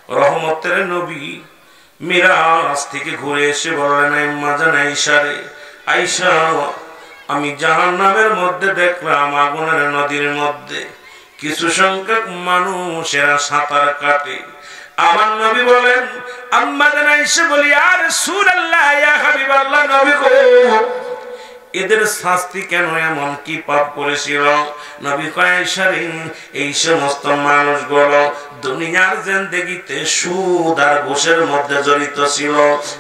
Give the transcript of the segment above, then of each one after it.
রহমতের নবী মিরাজ থেকে ঘুরে এসে বললেন, আম্মা জান আয়েশা রে, আয়েশা আমি জাহান্নামের মধ্যে দেখলাম আগুনের নদীর মধ্যে কিছু সংখ্যক মানুষেরা সাঁতার কাটে। আমার নবী বলেন, আম্মা জান আয়েশা বলি, ইয়া রাসূলুল্লাহ, ইয়া হাবিবাল্লাহ, নবী গো এদের শাস্তি কেন, এমন কি পাপ করেছিল? নবী কয়, আয়েশা রে, এই সমস্ত মানুষগুলো দুনিয়ার জিন্দেগিতে সুদ আর ঘুষের মধ্যে জড়িত ছিল।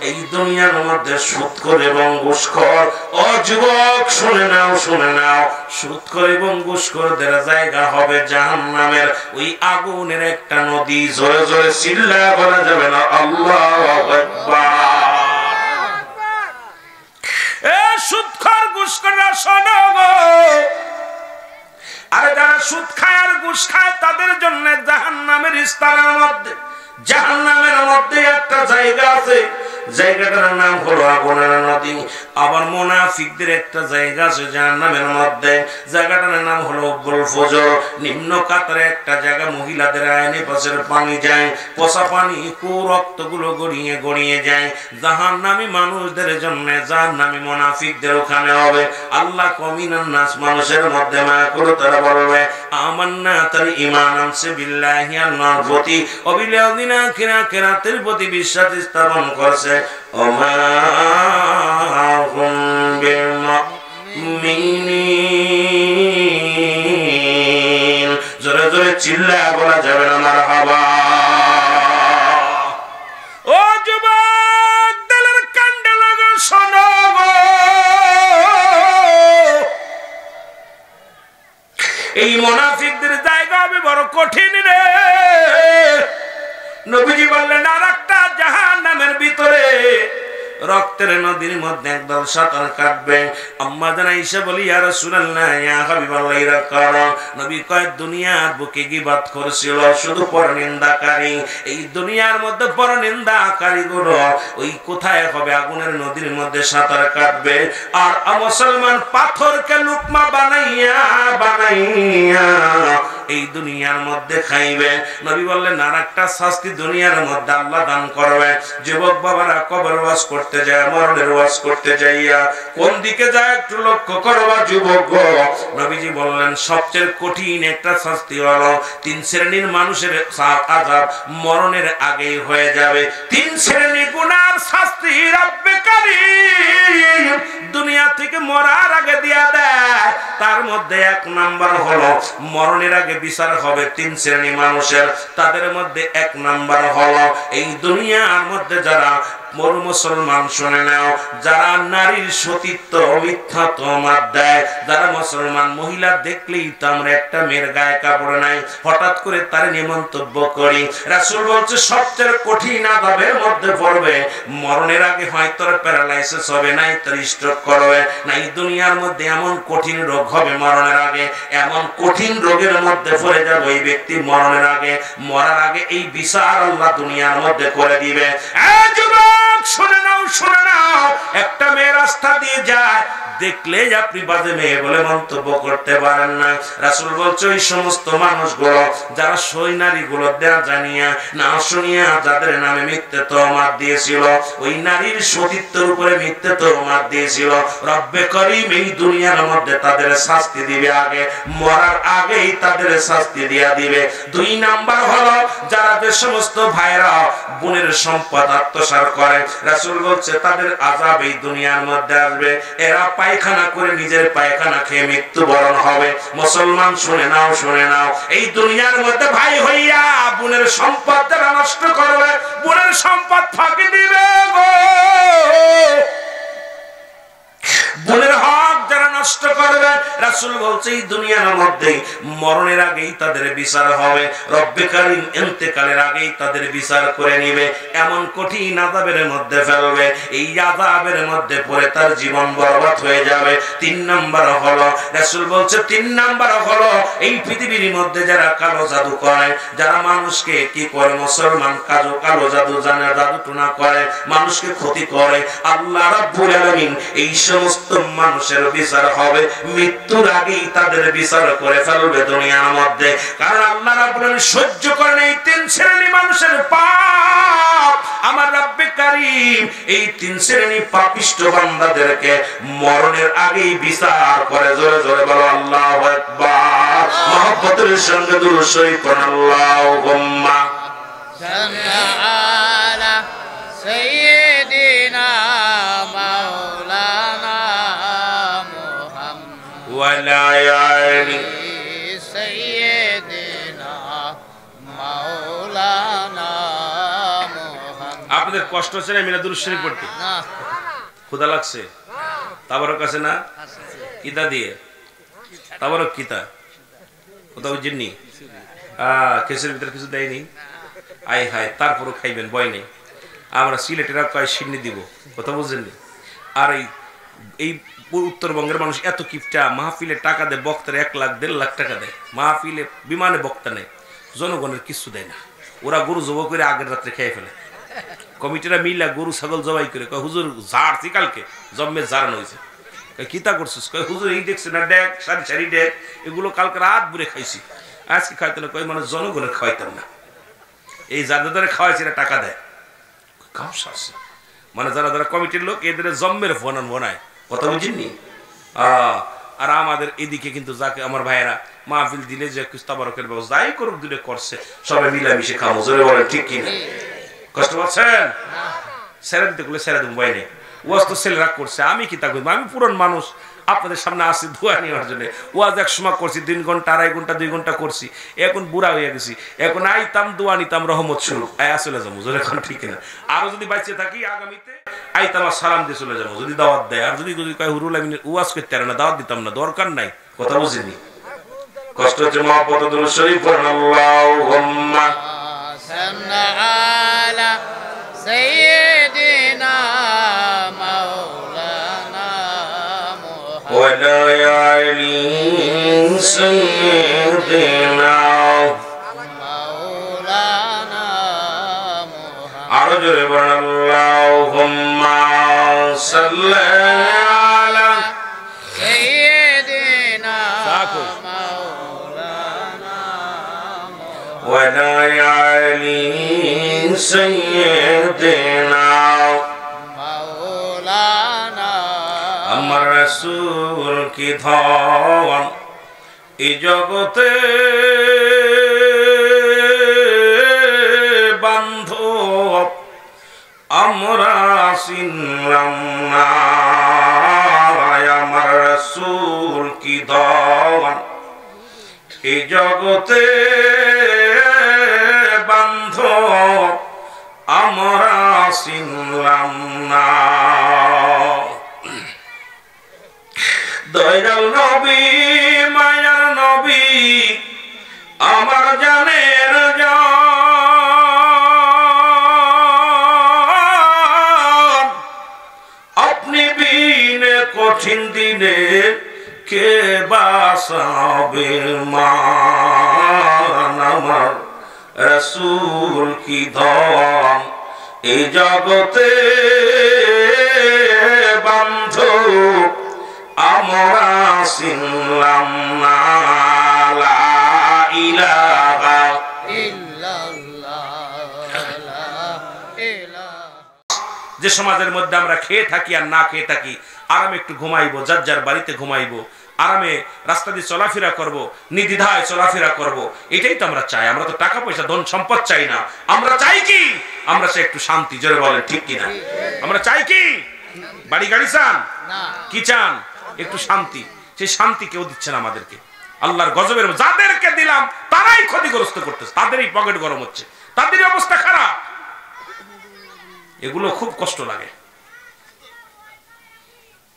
এই দুনিয়ার মধ্যে সুদখোর এবং ঘুষখোর, ও যুবক শুনে নাও, শুনে নাও, সুদখোর এবং ঘুষখোরদের জায়গা হবে জাহান্নামের ওই আগুনের একটা নদী। জোরে জোরে চিল্লায়া বলা যাবে না আল্লাহু আকবার। এ সুদখোর ঘুষখোররা শোনো গো, আর যারা সুদ খায় আর ঘুষ খায় তাদের জন্য জাহান্নামের স্তরের মধ্যে, জাহান্নামের মধ্যে একটা জায়গা আছে, জায়গাটার নাম হলো আগুনের নদী। আবার মুনাফিকদের একটা জায়গা আছে জাহান্নামের মধ্যে, জায়গাটার নাম হলো উব্বুল ফুজুর। নিম্ন কাতারে একটা জায়গা, মহিলাদের আইনে পাশের পানি যায়, পচা পানি, রক্তগুলো গড়িয়ে গড়িয়ে যায়। জাহান্নামী মানুষদের জন্য, জাহান্নামী মুনাফিকদের ওখানে হবে। আল্লাহ কমিনান নাস, মানুষের মধ্যে মায়া করে তারা বলবে, আমান্না, তার ঈমান আনছে বিল্লাহি, আল্লাহর প্রতি, অবিল আখিরাতের প্রতি বিশ্বাস স্থাপন করছে। ওমা হুম বিমুমিনিন, জোরে জোরে চিল্লায়া বলা যাবে না মারহাবা। ও যুবক দলের কাণ্ডে লাগো, শোনো গো, এই মুনাফিকদের জায়গা হবে বড় কঠিন রে। নবীজি বললেন, আর একটা জাহান্নামের ভিতরে রক্তের নদীর মধ্যে একদল সাঁতার কাটবে। আম্মা জান আয়েশা বলি, ইয়া রাসূলুল্লাহ, ইয়া হাবিবাল্লাহ, এরা কারা? নবী কয়, দুনিয়ার বুকে গীবত করেছিল শুধু পরনিন্দাকারী। এই দুনিয়ার মধ্যে পরনিন্দাকারী গুলো ওই কোথায় হবে? আগুনের নদীর মধ্যে সাঁতার কাটবে। আর মুসলমান পাথরকে লুকমা বানাইয়া বানাইয়া এই দুনিয়ার মধ্যে খাইবে। নবী বললেন, আর একটা শাস্তি দুনিয়ার মধ্যে আল্লাহ দান করবে। যুবক বাবারা কবর ওয়াজ করতে যায়, মরণের ওয়াজ করতে যাইয়া কোন দিকে যায় একটু লক্ষ্য করবা যুবক। নবীজি বললেন, সবচেয়ে কঠিন একটা শাস্তি হলো 3 শ্রেণীর মানুষের আযাব মরণের আগেই হয়ে যাবে। 3 শ্রেণী গুনার শাস্তি রব্বে কারীম দুনিয়া থেকে মরার আগে দিয়া দেয়। তার মধ্যে 1 নাম্বার হলো মরণের আগে বিচার হবে 3 শ্রেণী মানুষের। তাদের মধ্যে 1 নাম্বার হলো এই দুনিয়ার মধ্যে যারা মুসলমান, শুনে নাও, যারা নারীর সতীত্ব মিথ্যা তহমত দেয়, যারা মুসলমান মহিলা দেখলেই তো আমরা একটা মেয়ের গায়ে কাপড় নাই, হঠাৎ করে তার নিমন্তব্য করি। রাসূল বলছে সবচেয়ে কঠিন আযাবের মধ্যে পড়বে মরণের আগে হয়তো প্যারালাইসিস হবে, নাই তার স্ট্রোক করবে, নাই দুনিয়ার মধ্যে এমন কঠিন রোগ হবে মরণের আগে, এমন কঠিন রোগের মধ্যে পড়ে যাবে এই ব্যক্তি মরণের আগে, মরার আগে এই বিচার আল্লাহ দুনিয়ার মধ্যে করে দিবে। শুনে নাও, শুনে নাও, একটা মেয়ে রাস্তা দিয়ে যায়, দেখলে আপনি বাজে মেয়ে বলে মন্তব্য করতে পারেন না। রাসূল বলছে ওই সমস্ত মানুষগুলো যারা সই নারীগুলো দেয়া জানিয়া না শুনিয়া যাদের নামে মিথ্যে তহমত দিয়েছিল, ওই নারীর সতীত্বের উপরে মিথ্যে তহমত দিয়েছিল, রব্বে করিম এই দুনিয়ার মধ্যে তাদের শাস্তি দিবে, আগে মরার আগেই তাদের শাস্তি দিয়া দিবে। 2 নাম্বার হলো যারা যে সমস্ত ভাইরা বোনের সম্পদ আত্মসাৎ করে, রাসূল বলছে তাদের আযাব এই দুনিয়ার মধ্যে আসবে। এরা পায়খানা করে নিজের পায়খানা খেয়ে মৃত্যুবরণ হবে। মুসলমান শুনে নাও, শুনে নাও, এই দুনিয়ার মধ্যে ভাই হইয়া বোনের সম্পদ যারা নষ্ট করবে, বোনের সম্পদ ফাঁকি দিবে গো, বোনের হক যারা নষ্ট করবে, রাসূল বলছে এই দুনিয়ার মধ্যে মরণের আগেই তাদের বিচার হবে, রব্বে কারীম ইন্তেকালের আগেই তাদের বিচার করে নেবে, এমন কঠিন আযাবের মধ্যে ফেলবে, এই আযাবের মধ্যে পড়ে তার জীবন বরবাদ হয়ে যাবে। 3 নাম্বার হলো, রাসূল বলছে 3 নাম্বার হলো এই পৃথিবীর মধ্যে যারা কালো জাদু করে, যারা মানুষকে কি করে, মুসলমান কালো জাদু জানে, জাদু টুনা করে, মানুষকে ক্ষতি করে, আল্লাহ রাব্বুল আলামিন এই সমস্ত মানুষের বিচার হবে মৃত্যুর আগেই তাদের বিচার করে ফেলবে দুনিয়ার মধ্যে। কারণ আল্লাহ রাব্বুল আলামিন সহ্য করেন এই 3 শ্রেণী মানুষের পাপ। করিম এই তিন শ্রেণী পাপিষ্ঠ বান্দাদেরকে মরণের আগেই বিচার করে। জোরে জোরে বলো আল্লাহু আকবার। মহব্বতের সঙ্গে দুরূদ শরীফ পড়ুন। আল্লাহুম্মা সাল্লি আলা সাইয়্যিদিনা মাওলানা মুহাম্মদ ওয়া আলা আলি সাইয়্যিদিনা মাওলানা মুহাম্মদ। আপনাদের কষ্ট হচ্ছে না মিলাদ দুরূদ শরীফ পড়তে? না। ক্ষুধা লাগছে? তাবারক আছে না? কিতা দিয়ে? তাবারক কিতা কোথাও জিন্নি কেসের ভিতরে কিছু দেয়নি? আয় হায়, তারপরও খাইবেন, ভয় নেই। আমরা সিলেটেরা কয় সিন্নি দিব, কথা বুঝলেন? আর এই উত্তরবঙ্গের মানুষ এত কিপটা, মাহফিলে টাকা দেয় বক্তার 1 লাখ 1.5 লাখ টাকা দেয়, মাহফিলে বিমানে বক্তা নেয়, জনগণের কিছু দেয় না। ওরা গরু জবাই করে আগের রাত্রে খেয়ে ফেলে। কমিটিরা মিলা গরু ছাগল জবাই করে কয় হুজুর ঝাড়ছি, কালকে জন্মে ঝাড়ানো হয়েছে। কিতা করছিস? কয় হুজুর এই দেখছে না ডেক, সারি সারি ডেক, এগুলো কালকে রাত বুড়ে খাইছি, আজকে খাইতে না। কয় মানুষ জনগণের খাওয়াইতাম না, এই যাদের দ্বারা খাওয়াইছে এরা টাকা দেয়। মানে যারা যারা কমিটির লোক এদের জম্মের ফোনান বনায়, কথা বুঝিনি? আর আমাদের এদিকে কিন্তু যাকে আমার ভাইয়েরা মাহফিল দিলে যে তাবারকের ব্যবস্থা যাই করুক দূরে করছে, সবাই মিলামিশে খামো। জোরে বলেন ঠিক কিনা? কষ্ট পাচ্ছেন? ছেড়ে দিতে গেলে ছেড়ে দেবো, বাইরে ওয়াজ তো ছেলেরা করছে, আমি কি তা করবো? আমি পুরন মানুষ, আপনাদের সামনে আসি ধোয়া নেওয়ার জন্য। ওয়াজ এক সময় করছি 3 ঘন্টা 2.5 ঘন্টা 2 ঘন্টা করছি, এখন বুড়া হয়ে গেছি, এখন আইতাম দোয়া নিতাম রহমত শুরু চলে যাবো। এখন ঠিক না, আরো যদি বাইচে থাকি আগামীতে আইতাম আর সালাম দিয়ে চলে যাবো যদি দাওয়াত দেয়। আর যদি কয় হুরুল আমিনের ওয়াজ করতে পারে না, দাওয়াত দিতাম না, দরকার নাই, কথা বুঝিনি? কষ্ট হচ্ছে। মহব্বত দুরূদ শরীফ পড়ুন। আল্লাহুম্মা সাল্লি আলা সাইয়্যিদিনা মাওলানা মুহাম্মদ ওয়া আলা আলি সাইয়্যিদিনা মাওলানা মুহাম্মদ। আরো জোরে বলুন আল্লাহুম্মা সাল্লি আলা সাইয়্যিদিনা মাওলানা মুহাম্মদ ওয়া আলা আলি সাইয়্যিদিনা মাওলানা। আমার রাসূল কি ধন এই জগতে বান্ধব আমরা চিনলাম না। আমার রাসূল কি ধন এই জগতে বান্ধব আমরা চিনলাম না। দয়াল নবী মায়ার নবী আমার জানের জান, আপনি বিনে কঠিন দিনে কে বাঁচাবে মান। আমার রাসূল কি ধন এই জগতে বান্ধব আমরা চিনলাম না। লা ইলাহা ইল্লাল্লাহ। যে সমাজের মধ্যে আমরা খেয়ে থাকি আর না খেয়ে থাকি, আরামে একটু ঘুমাইবো, যার যার বাড়িতে ঘুমাইবো, আরামে রাস্তা দিয়ে চলাফেরা করবো, নির্দ্বিধায় চলাফেরা করবো, এটাই তো আমরা চাই। আমরা তো টাকা পয়সা ধন সম্পদ চাই না, আমরা চাই কি? আমরা চাই একটু শান্তি। জোরে বলেন ঠিক কিনা? আমরা চাই কি? বাড়ি গাড়ি চান? কি চান? একটু শান্তি। সেই শান্তি কেউ দিচ্ছে না আমাদেরকে। আল্লাহর গজবের যাদেরকে দিলাম তারাই ক্ষতিগ্রস্ত করতেছে, তাদেরই পকেট গরম হচ্ছে, তাদেরই অবস্থা খারাপ। এগুলো খুব কষ্ট লাগে।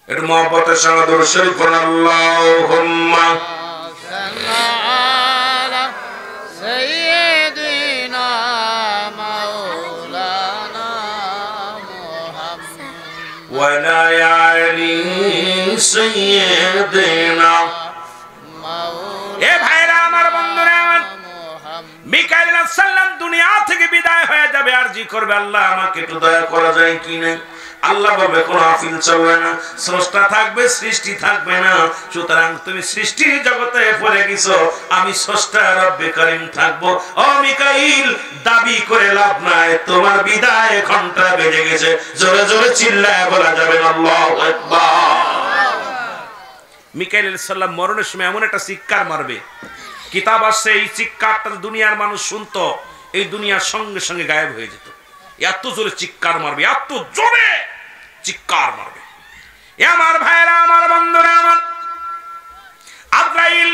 একটু মহব্বতের সঙ্গে দুরূদ শরীফ পড়ুন। আল্লাহুম্মা সাল্লি আলা সাইয়্যিদিনা মাওলানা মুহাম্মদ ওয়া আলা আলি সাইয়্যিদিনা মাওলানা। এ ভাইরা আমার, বন্ধুরা আমার, মিকাইল আলাইহিস সালাম দুনিয়া থেকে বিদায় হয়ে যাবে, আর জি করবে আল্লাহ আমাকে একটু দয়া করা যায় কি না। আল্লাহ বলবে কোনো আফিল চলবে না, স্রষ্টা থাকবে, সৃষ্টি থাকবে না। সুতরাং তুমি সৃষ্টির জগতে পড়ে গেছো, আমি স্রষ্টা রব্বে করিম থাকবো। ও মিকাইল, দাবি করে লাভ নাই, তোমার বিদায় ঘন্টা বেজে গেছে। জোরে জোরে চিল্লায় বলা যাবে আল্লাহু আকবার। মিকাইল আলাইহিস সালাম মরণের সময় এমন একটা চিৎকার মারবে, কিতাব আসছে এই চিৎকারটা দুনিয়ার মানুষ শুনতো, এই দুনিয়ার সঙ্গে সঙ্গে গায়েব হয়ে যেত। এত জোরে চিৎকার মারবে, এত জোরে চিৎকার মারবে। আমার ভাইরা, আমার বন্ধুরা, আমার আজরাইল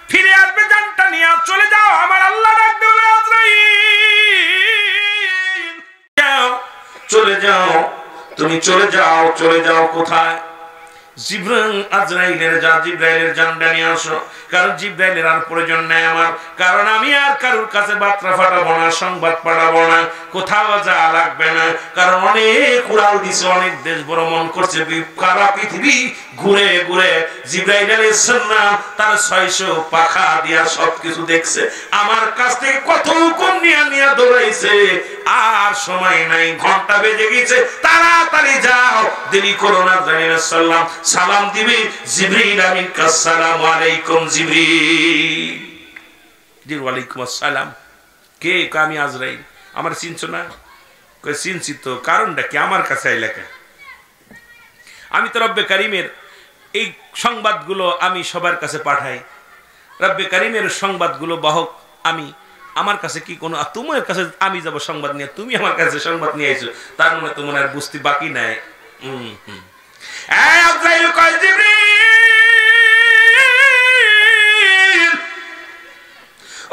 ফিরে আসবে, জানটা নিয়ে চলে যাও। আমার আল্লাহ ডাকতে বলে, আজরাইল যাও, চলে যাও, তুমি চলে যাও। চলে যাও কোথায়? আজরাইলের জিবরাইলের জানটা নিয়ে আসো। কারণ জিবরাইলের আর প্রয়োজন নাই আমার, কারণ আমি আর কারোর কাছে বার্তা পাঠাবো না, সংবাদ পাঠাবো না, কোথাও যা লাগবে না। কারণ অনেক উড়াল দিছে, অনেক দেশ ভ্রমণ করছে, সারা পৃথিবী ঘুরে ঘুরে জিবরাইল আলাইহিস সালাম তার 600 পাখা দিয়া সবকিছু দেখছে। আমার কাছ থেকে কত হুকুম নিয়ে নিয়ে দৌড়াইছে, আর সময় নাই, ঘন্টা বেজে গেছে, তাড়াতাড়ি যাও, দেরি করো না। আজরাইল আলাইহিস সালাম সালাম দিবি, জিবরিল আমিন, আসসালামু আলাইকুম জিবরিল। জি ওয়ালাইকুম আসসালাম। কে? আমি আজরাইল। আমার চিনছো না? কই চিনছি তো, কারণটা কি? আমার কাছে আইলা কেন? আমি তো রব্বে কারিমের এই সংবাদগুলো আমি সবার কাছে পাঠাই, রব্বে কারিমের সংবাদগুলো বাহক আমি। আমার কাছে কি কোনো, তোমার কাছে আমি যাব সংবাদ নিয়ে, তুমি আমার কাছে সংবাদ নিয়ে আইছো, তার মানে তোমার আর বুঝতে বাকি নাই। আজরাইল কয়, জিবরিল,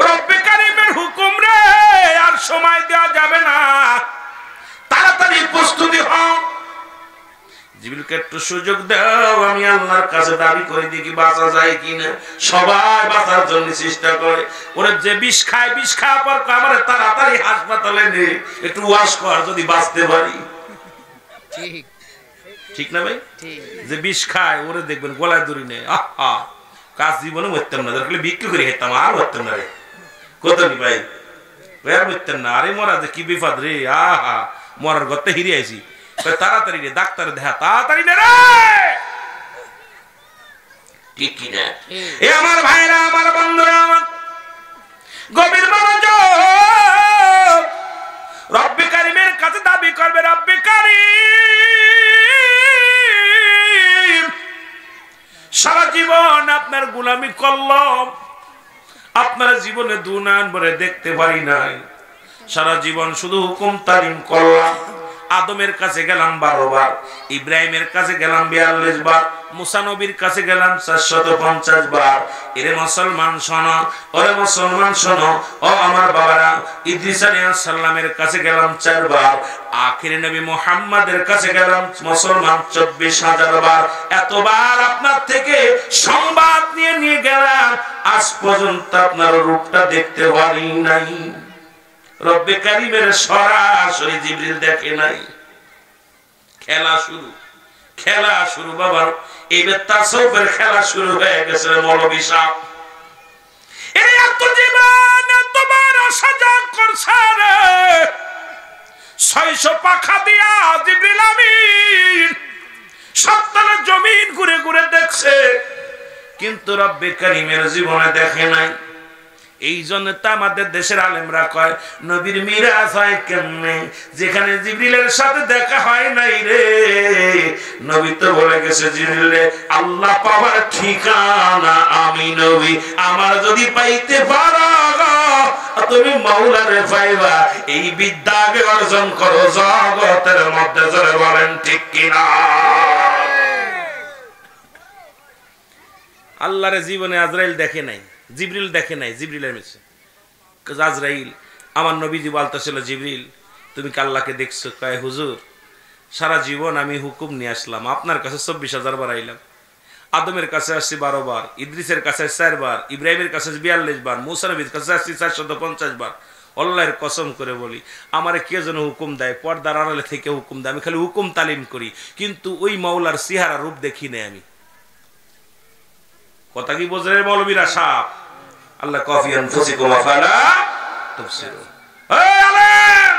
রব্বে কারিমের হুকুম রে, আর সময় দেওয়া যাবে না, তাড়াতাড়ি প্রস্তুতি হও। জিবরিলকে একটু সুযোগ দাও, আমি আল্লাহর কাছে দাবি করে দেখি বাঁচা যায় কিনা। সবাই বাঁচার জন্য চেষ্টা করে। ওরে যে বিষ খায়, বিষ খাওয়ার পর আমার তাড়াতাড়ি হাসপাতালে নে, একটু ওয়াশ কর, যদি বাঁচতে পারি। ঠিক ঠিক না ভাই? যে বিষ খায় ওরে দেখবেন গলায় দড়ি নেই, আহা কাজ জীবনে মরতাম না, দরকার বিক্রি করে খেতাম, আর মরতাম না রে। কত নি ভাই, আর মরতাম না। আরে মরা যে কি বিপদ রে, আহা মরার গর্তে হিরে আইছি, তাড়াতাড়ি রে ডাক্তার দেখা, তাড়াতাড়ি নে রে। ঠিক কি না? এ আমার ভাইরা, আমার বন্ধুরা, আমার গভীর মনোযোগ, রব্বে কারিমের কাছে দাবি করবে, রব্বে কারিম, সারা জীবন আপনার গোলামি করলাম, আপনার জীবনে দুনান ভরে দেখতে পারি নাই, সারা জীবন শুধু হুকুম তালিম করলাম। আদমের কাছে গেলাম 12 বার, ইব্রাহিমের কাছে গেলাম 42 বার, মুসা নবীর কাছে গেলাম 450 বার। এরে মুসলমান শোনো, ওরে মুসলমান শোনো, ও আমার বাবারা, ইদ্রিস আলাইহিস সালামের কাছে গেলাম 4 বার, আখির নবী মুহাম্মাদের কাছে গেলাম মুসলমান 24,000 বার। এতবার আপনার থেকে সংবাদ নিয়ে নিয়ে গেলাম, আজ পর্যন্ত আপনার রূপটা দেখতে পারি নাই। রব্বে কারিমের সরাসরি জিবরিল দেখে নাই। খেলা শুরু, খেলা শুরু বাবা। এইবার তাসাউফের খেলা শুরু হয়ে গেছে। মৌলভী সাহেব এই এত জীবন এতবার সাজা করছে রে, 600 পাখা দিয়া জিবরিল আমিন সত্তরের জমিন ঘুরে ঘুরে দেখছে, কিন্তু রব্বে কারিমের জীবনে দেখে নাই। এই জন্য তো আমাদের দেশের আলেমরা কয়, নবীর মিরাজ হয় কেমনে, যেখানে জিবরিলের সাথে দেখা হয় নাই রে। নবী তো বলে গেছে, জিবরিলে আল্লাহ পাওয়ার ঠিকানা আমি নবী, আমার যদি পাইতে পারো তুমি মাওলারে পাইবা। এই বিদ্যা আগে অর্জন করো জগতের মধ্যে, জোরে বলেন ঠিক কিনা। আল্লাহর জীবনে আজরাইল দেখে নাই, জিবরিল দেখে নাই। জিবরিলের মেসে আজরাইল, আমার নবীজি বলতেছিল, জিবরিল তুমি কি আল্লাহকে দেখছো? কয় হুজুর সারা জীবন আমি হুকুম নিয়ে আসলাম, আপনার কাছে 24,000 বার আইলাম, আদমের কাছে আসছি 12 বার, ইদ্রিসের কাছে 4 বার, ইব্রাহিমের কাছে 42 বার, মুসা নবীর কাছে আসছি 450 বার। আল্লাহর কসম করে বলি, আমারে কে যেন হুকুম দেয়, পর্দার আড়ালে থেকে হুকুম দেয়, আমি খালি হুকুম তালিম করি, কিন্তু ওই মাওলার চেহারা রূপ দেখি নাই আমি। কথা কি বোঝে মৌলবীরা সাহেব? আল্লাহ কফি আনফুসিকুম আফালা তুবসিরুন। এই আলেম,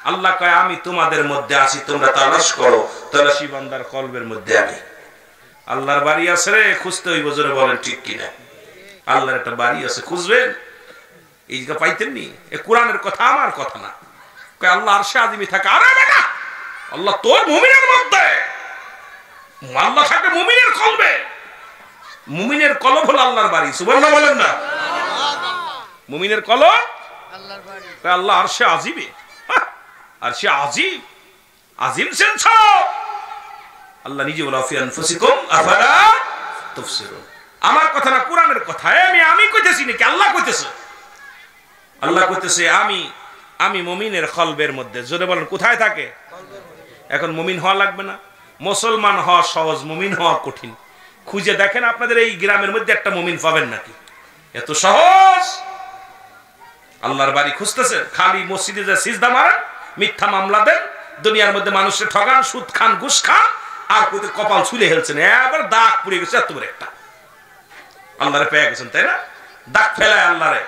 আল্লাহ কয় আমি তোমাদের মধ্যে আছি, তোমরা তালাশ করো। তালাশি বান্দার কলবের মধ্যে আমি। আল্লাহর বাড়ি আছে রে, খুঁজতে হইব, জোরে বলেন ঠিক কিনা? আল্লাহর একটা বাড়ি আছে, খুঁজবেন। এই যে পাইতেননি, এ কোরআনের কথা, আমার কথা না। কয় আল্লাহ আরশে আজিমে থাকে। আরে বেটা, আল্লাহ তোর মুমিনের মধ্যে, আল্লাহ থাকে মুমিনের কলবে। মুমিনের কলব হলো আল্লাহর বাড়ি। সুবহানাল্লাহ বলেন না? মুমিনের কলব আল্লাহর বাড়ি। আল্লাহ আরশে আজিমে, আরশে আজিম, আজিম সেন্স। আল্লাহ নিজে বলা ফি আনফুসিকুম আফালা তুবসিরুন। আমার কথা না, কোরআনের কথা। আমি কইতেছি নাকি আল্লাহ কইতেছে? আল্লাহ কইতেছে আমি মুমিনের কলবের মধ্যে। জোরে বলেন কোথায় থাকে? এখন মুমিন হওয়া লাগবে না, মুসলমান হওয়া সহজ, মুমিন হওয়া কঠিন। খুঁজে দেখেন আপনাদের এই গ্রামের মধ্যে একটা মুমিন পাবেন নাকি? এত সহজ? আল্লাহর বাড়ি খুঁজতেছেন, খালি মসজিদে যে সিজদা মারেন, মিথ্যা মামলা দেন, দুনিয়ার মধ্যে মানুষের ঠগান, সুদ খান, ঘুষ খান, আর কোথায় কপাল ছুলে হেলছেন, এবার দাগ পুড়ে গেছে এত বড় একটা। আল্লাহরে পেয়ে গেছেন, তাই না? দাগ ফেলায় আল্লাহরে।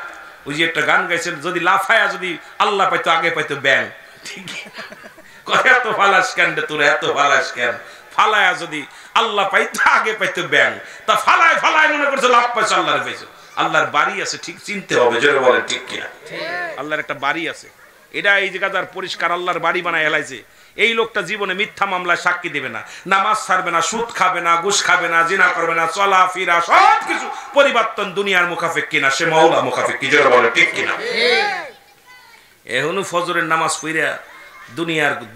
ওই যে একটা গান গাইছেন, যদি লাফায়া যদি আল্লাহ পাইতো, আগে পাইতো ব্যাং। ঠিক এত ফালাস কেন রে তোরা, এত ফালাস কেন? ফালায়া যদি আল্লাহ পাইতো, আগে পাইতো ব্যাং। তা ফালায় ফালায় মনে করছে লাভ পাইছো, আল্লাহরে পাইছো। আল্লাহর বাড়ি আছে, ঠিক চিনতে হবে, জোরে বলেন ঠিক কিনা? আল্লাহর একটা বাড়ি আছে। এটা এই জায়গা যার পরিষ্কার আল্লাহর বাড়ি বানায় হেলাইছে, এই লোকটা জীবনে মিথ্যা মামলায় সাক্ষী দেবে না, নামাজ ছাড়বে না, সুদ খাবে না, ঘুষ খাবে না, জিনা করবে না, চলা ফিরা সবকিছু পরিবর্তন দুনিয়ার মুখাফেক কিনা, সে মাওলা মুখাফেক কি, জোরে বলেন ঠিক কিনা? এখনো ফজরের নামাজ পড়িয়া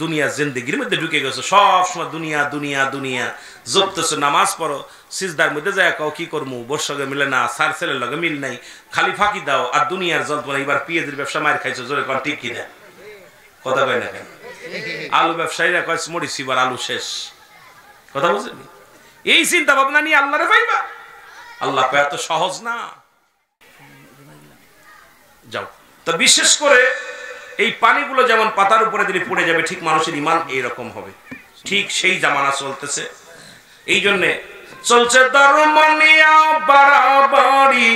দুনিয়ার জিন্দেগির মধ্যে ঢুকে গেছে, সব সময় দুনিয়া দুনিয়া দুনিয়া জপতেছে। নামাজ পড়ো, সিজদার মধ্যে যায় কাও কি করবো, বোর সঙ্গে মিলে না, সার ছেলের লগে মিল নাই, খালি ফাঁকি দাও আর দুনিয়ার জল্পনা। এবার পিঁয়াজের ব্যবসা মার খাইছো, জোরে কোন ঠিক কিনা? কথা কয় না কেন? আলু ব্যবসায়ীরা কয় মরিচ এবার আলু শেষ। কথা বুঝেন? এই চিন্তা ভাবনা নিয়ে আল্লাহরে পাইবা? আল্লাহ এত সহজ না। যাও তো, বিশেষ করে এই পানিগুলো যেমন পাতার উপরে দিলে পড়ে যাবে, ঠিক মানুষের ইমান এইরকম হবে। ঠিক সেই জামানা চলতেছে। এই জন্যে চলছে ধর্মনিয়া বাড়াবাড়ি,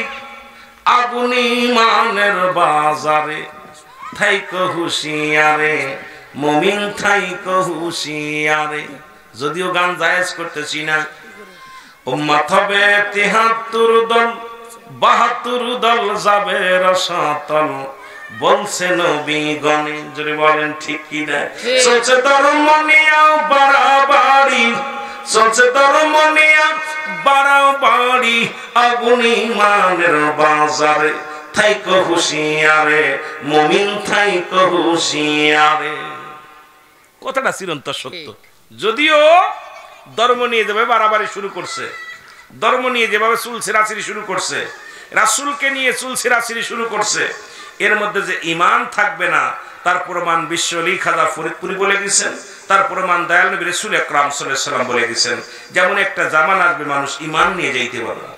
আগুন ইমানের বাজারে, থাইকো হুঁশিয়ারে মুমিন, থাইকো হুঁশিয়ারে। যদিও গান জায়েজ করতেছি না, উম্মত হবে ৭৩ দল, ৭২ দল যাবে রসাতল, বলছে নবী গণে, জোরে বলেন ঠিক কিনা? চলছে ধর্মনিয়া বাড়াবাড়ি, চলছে ধর্মনিয়া বাড়াবাড়ি, আগুন ইমানের বাজারে, থাইকো হুঁশিয়ারে মুমিন, থাইকো হুঁশিয়ারে। কথাটা চিরন্তর সত্য। যদিও ধর্ম নিয়ে যেভাবে বাড়াবাড়ি শুরু করছে, ধর্ম নিয়ে যেভাবে চুল ছেঁড়াছিড়ি শুরু করছে, রাসূলকে নিয়ে চুল ছেঁড়াছিড়ি শুরু করছে, এর মধ্যে যে ঈমান থাকবে না তার প্রমাণ বিশ্ব আলী খাজা ফরিদপুরি বলে দিয়েছেন, তার প্রমাণ দয়াল নবী রাসূল আকরাম সাল্লাল্লাহু আলাইহি ওয়াসাল্লাম বলে দিয়েছেন। যেমন একটা জামানা আসবে মানুষ ঈমান নিয়ে যাইতে পারবে না।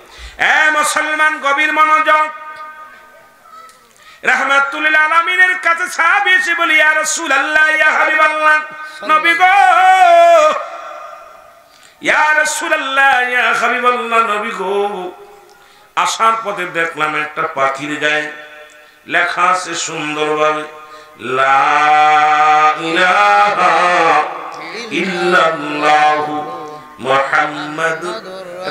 এ মুসলমান, গভীর মনোযোগ। রাহমাতুল লিল আলামিনের কাছে সাহাবী এসে বলি, ইয়া রাসূলুল্লাহ, ইয়া হাবিবাল্লাহ, নবী গো, ইয়া রাসূলুল্লাহ, ইয়া হাবিবাল্লাহ, নবী গো, আসার পথে দেখলাম একটা পাখির গায়ে লেখা আছে সুন্দরভাবে, লা ইলাহা ইল্লাল্লাহু মুহাম্মাদুর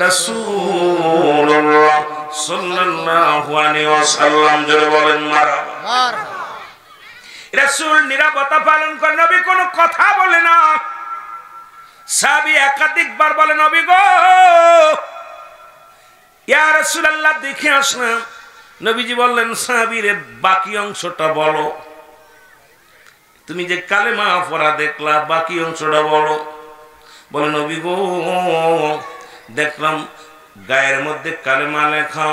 রাসূলুল্লাহ সাল্লাল্লাহু আলাইহি ওয়াসাল্লাম। জোরে বলেন মারহাবা। রাসূল নিরাপত্তা পালন করে, নবী কোনো কথা বলে না। সাহাবী একাধিকবার বলে, নবী গো, ইয়া রাসূলুল্লাহ, দেখে আসলাম। নবীজি বললেন, সাহাবীরে বাকি অংশটা বলো, তুমি যে কালেমা পড়া দেখলা বাকি অংশটা বলো। বলে, নবী গো, দেখলাম গায়ের মধ্যে কালেমা লেখা,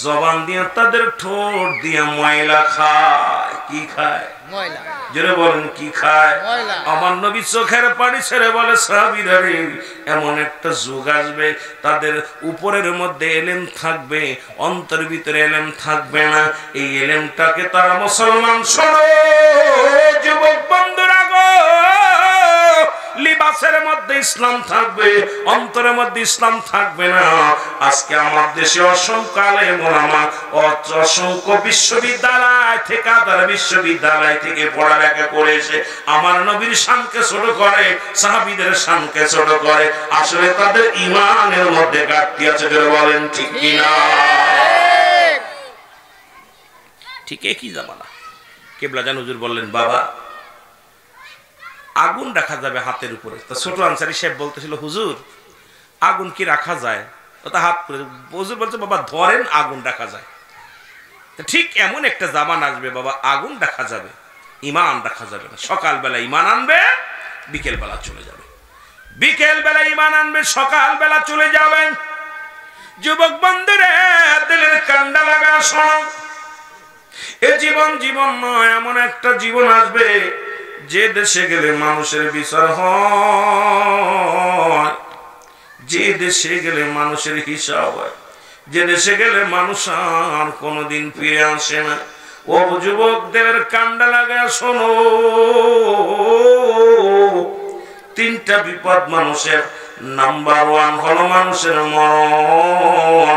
জবান দিয়ে তাদের ঠোঁট দিয়ে ময়লা খায়। কি খায়? ময়লা। জোরে বলেন কি খায়? ময়লা। আমার নবী চোখের পানি ছেড়ে বলে, সাহাবীরা রে, এমন একটা যুগ আসবে তাদের উপরের মধ্যে এলেম থাকবে, অন্তরের ভিতরে এলেম থাকবে না। এই এলেমটাকে তারা মুসলমান, শোনো যুবক বন্ধুরা গো, লিবাসের মধ্যে মধ্যে ইসলাম থাকবে, অন্তরের মধ্যে ইসলাম থাকবে না। আজকে আমার দেশে অসংখ্য আলেম ওলামা, অসংখ্য বিশ্ববিদ্যালয় থেকে বিশ্ববিদ্যালয় থেকে পড়ালেখা করে এসে আমার নবীর শানকে ছোট করে, সাহাবীদের শানকে ছোট করে। আসলে তাদের ঈমানের মধ্যে ঘাটতি আছে। বলেন ঠিক কিনা? ঠিক একই জামানা। কেবলা জান হুজুর বললেন, বাবা আগুন রাখা যাবে হাতের উপরে। তো ছোট আনসারী সাহেব বলতেছিল, হুজুর আগুন কি রাখা যায়? তা হাত করে হুজুর বলছে, বাবা ধরেন আগুন রাখা যায়। ঠিক এমন একটা জামান আসবে বাবা, আগুন রাখা যাবে, ঈমান রাখা যাবে না। সকালবেলা ঈমান আনবে, বিকেল বেলা চলে যাবে। বিকেল বেলা ঈমান আনবে, সকাল বেলা চলে যাবেন। যুবক বন্ধুরে দিলের কান্ডা লাগা শোনো, এ জীবন জীবন নয়, এমন একটা জীবন আসবে যে দেশে গেলে মানুষের বিচার হয়, যে দেশে গেলে মানুষের হিসাব হয়, যে দেশে গেলে মানুষ আর কোনোদিন ফিরে আসে না। ও যুবকদের কান্ডা লাগা শোনো, তিনটা বিপদ মানুষের। নাম্বার 1 হলো মানুষের মরণ,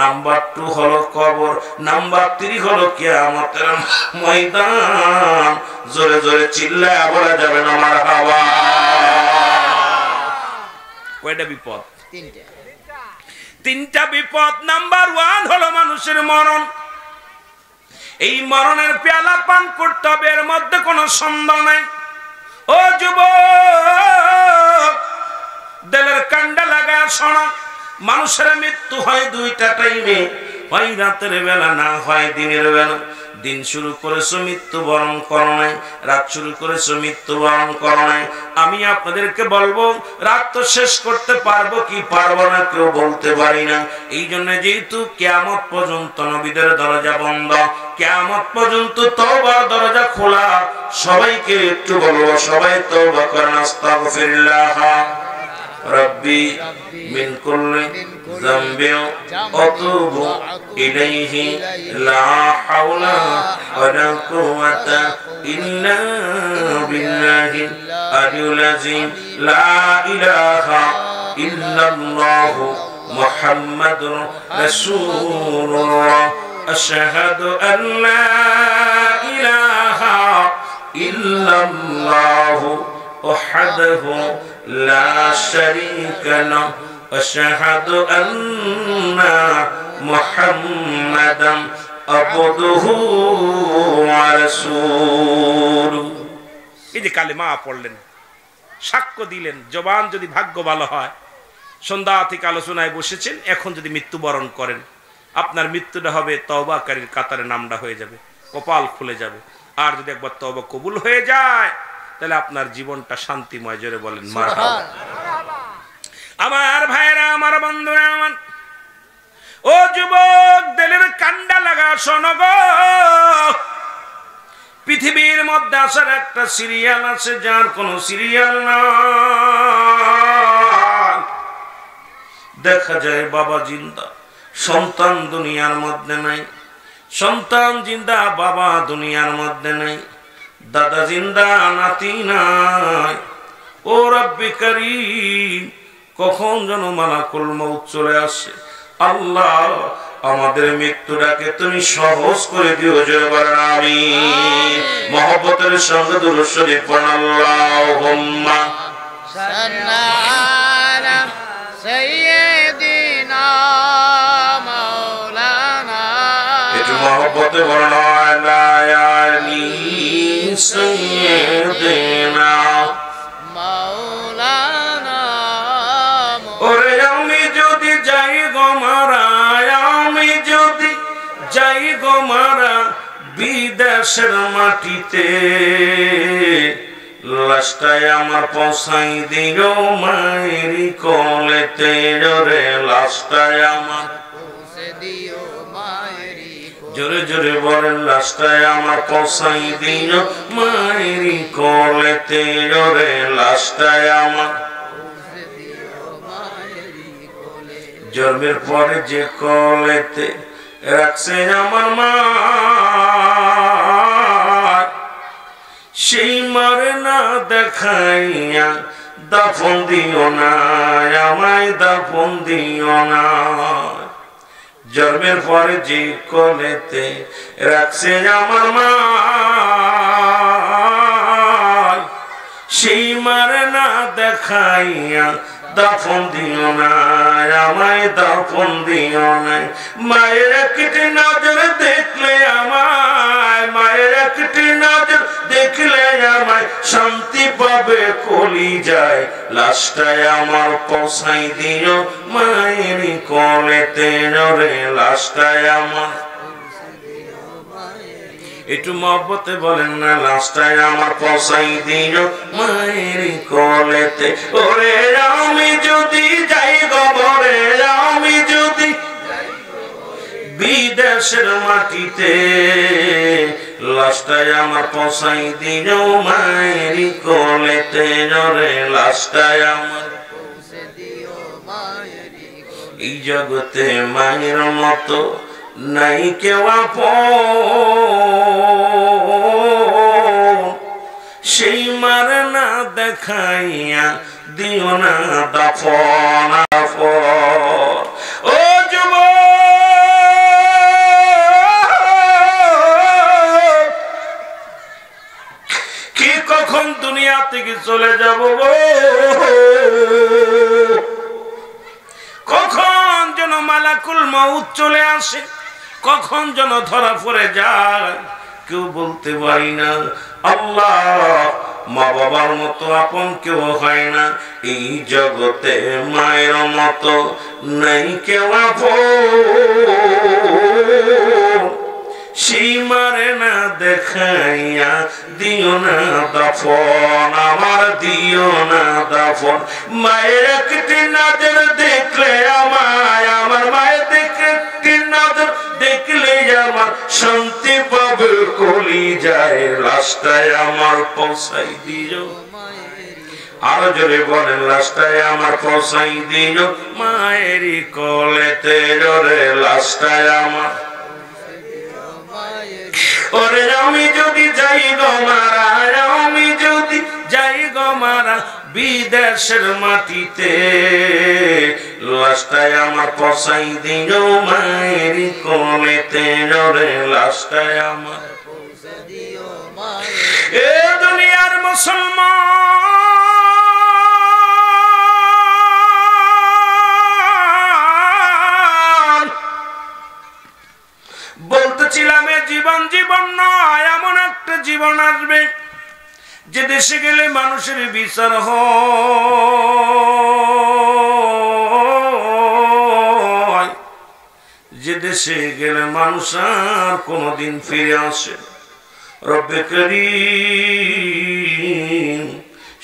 নাম্বার 2 হলো কবর, নাম্বার 3 হলো কিয়ামতের ময়দান। জোরে জোরে চিল্লায় বলা যাবে না মারহাবা। কয়টা বিপদ? তিনটা বিপদ। নাম্বার 1 হলো মানুষের মরণ। এই মরণের পেয়ালা পান করতে হবে, এর মধ্যে কোনো সন্দেহ নাই। ও যুবক দিলের কান্ডা লাগা শোনো, মানুষের মৃত্যু হয় 2টা টাইমে, হয় রাতের বেলা, না হয় দিনের বেলা। দিন শুরু করেছো, মৃত্যু বরণ করো নাই। রাত শুরু করেছো, মৃত্যু বরণ করো নাই। আমি আপনাদেরকে বলবো, রাত তো শেষ করতে পারবো কি পারবো না কেউ বলতে পারি না। এই জন্য যেহেতু কিয়ামত পর্যন্ত নবীদের দরজা বন্ধ, কিয়ামত পর্যন্ত তওবার দরজা খোলা। সবাইকে একটু বলবো, সবাই তওবা করেন, আস্তাগফিরুল্লাহ রব্বি মিন কুল্লি যামবিন আতুবু ইলাইহি লা হাওলা ওয়ালা কুওয়াতা ইল্লা বিল্লাহিল আলিয়্যিল আযীম। লা ইলাহা ইল্লাল্লাহু মুহাম্মাদুর রাসূলুল্লাহ। আশহাদু আন লা ইলাহা ইল্লাল্লাহু ওয়াহদাহু লা শারীকা লাহু আশহাদু আন্না মুহাম্মাদান আবদুহু ওয়া রাসূলুহু। এই যে কালেমা পড়লেন, সাক্ষ্য দিলেন, জবান যদি ভাগ্য ভালো হয়, সন্ধ্যা থেকে আলোচনায় বসেছেন, এখন যদি মৃত্যুবরণ করেন, আপনার মৃত্যুটা হবে তওবাকারীর কাতারে, নামটা হয়ে যাবে, কপাল খুলে যাবে। আর যদি একবার তওবা কবুল হয়ে যায়, তাহলে আপনার জীবনটা শান্তিময়। জোরে বলেন মারহাবা। আমার ভাইরা, আমার বন্ধুরা, আমার ও যুবক দিলের কান্ডা লাগা শোনো গো, পৃথিবীর মধ্যে আসার একটা সিরিয়াল আছে, যার কোনো সিরিয়াল না। দেখা যায় বাবা জিন্দা, সন্তান দুনিয়ার মধ্যে নাই। সন্তান জিন্দা, বাবা দুনিয়ার মধ্যে নাই। দাদা জিন্দা, নাতি নাই। ও রব্বি কারীম, কখন যেন মালাকুল মউত চলে আসে। আল্লাহ, আমাদের মৃত্যুটাকে তুমি সহজ করে দিও। জয় বলেন আমিন। মহব্বতের সঙ্গে দুরূদ শরীফ পড়ুন, আল্লাহুম্মা সাল্লি আলা সাইয়্যিদিনা মাওলানা। একটু মহব্বতে বলুন, আলা আলি সাইয়্যিদিনা মাওলানা। ওরে আমি যদি যাই গো মারা, আমি যদি যাই গো মারা বিদেশের মাটিতে, লাশটায় আমার পৌঁছাই দিও মায়েরি কোলেতে। জোরে লাশটায় আমার পৌঁছে দিও মায়েরি কোলে। জোরে জোরে বলেন, লাশটায় আমার পৌঁছাই দিও মায়েরি কোলেতে। জোরে লাশটায় আমার পৌঁছে দিও মায়েরি কোলে। জন্মের পরে যে কোলেতে রাখছে আমার মা, সেই মারে না দেখাইয়া দাফন দিও না, আমায় দাফন দিও না। জন্মের পরে যে কোলেতে রাখছে আমার মা, সেই মারে না দেখাইয়া দাফন দিও না, আমায় দাফন দিও না। মায়ের একটি নজর দেখলে আমায়, মায়ের একটি নজর দেখলে আমায় শান্তি পাবে কলিজায়, লাশটায় আমার পৌঁছাই দিও মায়ের কোলেতে রে, লাশটায় আমার একটু মহব্বতে বলেন না, লাশটায় আমার পৌঁছাই দিও মায়ের কোলেতে। ওরে আমি যদি যাই গবরে, আমি যদি বিদেশের মাটিতে, লাশটায় আমার পৌঁছাই দিও মায়ের কোলেতে রে, লাশটায় আমার। এই জগতে মায়ের মতো নাই কেউ আপন, সেই মার না দেখাইয়া দিও না দাফন। ও যুবক, কি কখন দুনিয়া থেকে চলে যাব, কখন যেন মালাকুল মউত চলে আসে, কখন যেন ধরা পড়ে যায়, কেউ বলতে পারি না। আল্লাহ, মা বাবার মতো আপন কেউ হয় না, এই জগতে মায়ের মতো নাই কেউ আপন, সেই মারে না দেখাইয়া দিও না দাফন, আমার দিও না দাফন। মায়ের একটি নজর দেখলে আমায়, আমার মায়ের একটি নজর দেখলে আমার শান্তি পাবে কলিজায়, লাশটায় আমার পৌঁছাই দিও। আরো জোরে বলেন, লাশটায় আমার পৌঁছাই দিও মায়ের কোলেতে রে, লাশটায় আমার। ওরে আমি যদি যাই গো মারা, আমি যদি যাই গো মারা বিদেশের মাটিতে, লাশটায় আমার পৌঁছাই দিও মায়ের কোলেতে রে, লাশটায় আমার। এ দুনিয়ার মুসলমান, বলতেছিলাম এ জীবন জীবন নয়, এমন একটা জীবন আসবে যে দেশে গেলে মানুষের বিচার হয়, যে দেশে গেলে মানুষ আর কোনদিন ফিরে আসে। রব্বে করিম,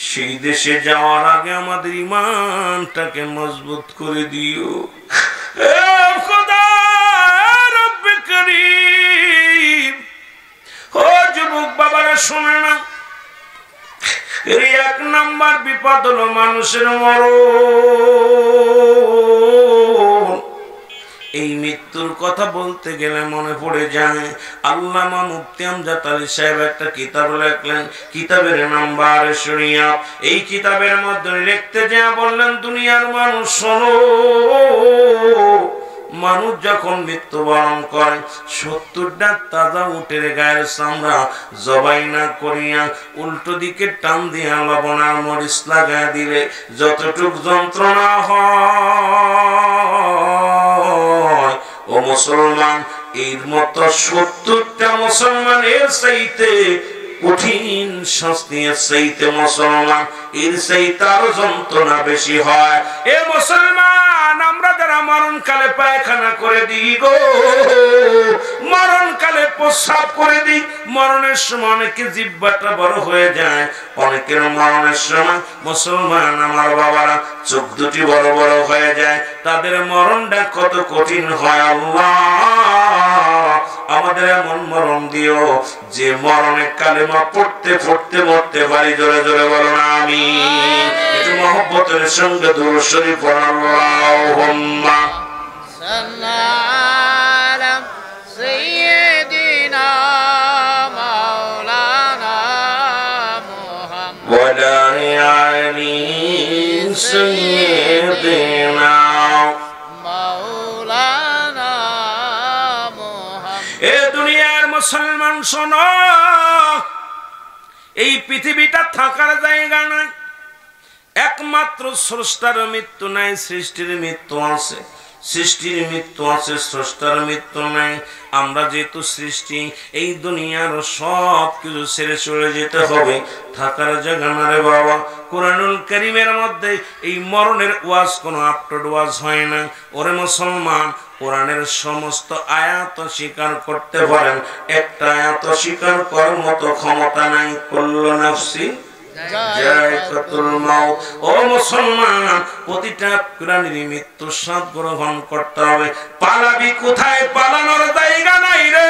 সেই দেশে যাওয়ার আগে আমাদের ঈমানটাকে মজবুত করে দিও। রব্বে করিম, ও যুবক বাবারা শোনে না, এই এক নাম্বার বিপদ হলো মানুষের মরণ। এই মৃত্যুর কথা বলতে গেলে মনে পড়ে যায় আল্লামা মুফতি আমজাদ আলী সাহেব একটা কিতাব লিখলেন, কিতাবের নাম বারে শরিয়াত। এই কিতাবের মধ্যে লিখতে যা বললেন, দুনিয়ার মানুষ শোনো, মানুষ যখন মৃত্যুবরণ করে 70টা তাজা উটের গায়ের চামড়া জবাই না করিয়া উল্টো দিকে টান দিয়া লবণ আর মরিচ লাগায় দিলে যতটুক যন্ত্রণা হয়, ও মুসলমান, এর মতো 70টা মুসলমানের চাইতে কঠিন শাস্তি, এর চাইতে মুসলমান, এর চাইতে আরো যন্ত্রণা বেশি হয়। এ মুসলমান, আমরা যারা মরণকালে পায়খানা করে দিই গো, মরণকালে প্রস্রাব করে দিই, মরণের সময় অনেকে জিহ্বাটা বড় হয়ে যায়, অনেকের মরণের সময় মুসলমান আমার বাবারা চোখ দুটি বড় বড় হয়ে যায়, তাদের মরণটা কত কঠিন হয়। আল্লাহ, আমাদের এমন মরণ দিও যে মরণের কালেমা পড়তে পড়তে মরতে পারি। জোরে জোরে বলো না আমিন। একটু মহব্বতের সঙ্গে দুরূদ শরীফ পড়ো। আল্লাহুম্মা সাল্লি আলা সাইয়্যিদিনা মাওলানা মুহাম্মদ ওয়া আলা আলি سيدنا مولانا محمد এ দুনিয়ার মুসলমান শোনো, এই পৃথিবীটা থাকার জায়গা নয়। একমাত্র স্রষ্টার মৃত্যু নাই, সৃষ্টির মৃত্যু আছে। সৃষ্টির মৃত্যু আছে, স্রষ্টার মৃত্যু নাই। আমরা যেহেতু সৃষ্টি, এই দুনিয়ার সব কিছু ছেড়ে চলে যেতে হবে, থাকার জায়গা না রে বাবা। কোরআনুল কারীমের মধ্যে এই মরণের ওয়াজ কোনো আপটুড ওয়াজ হয় না। ওরে মুসলমান, কোরআনের সমস্ত আয়াত স্বীকার করতে পারেন, একটা আয়াত স্বীকার করার মতো ক্ষমতা নাই। কুল্লু নাফসি যায়কাতুল মাউত। ও মুসলমান, প্রতিটা প্রাণীর মৃত্যুর স্বাদ গ্রহণ করতে হবে। পালাবি কোথায়? পালানোর জায়গা নাই রে,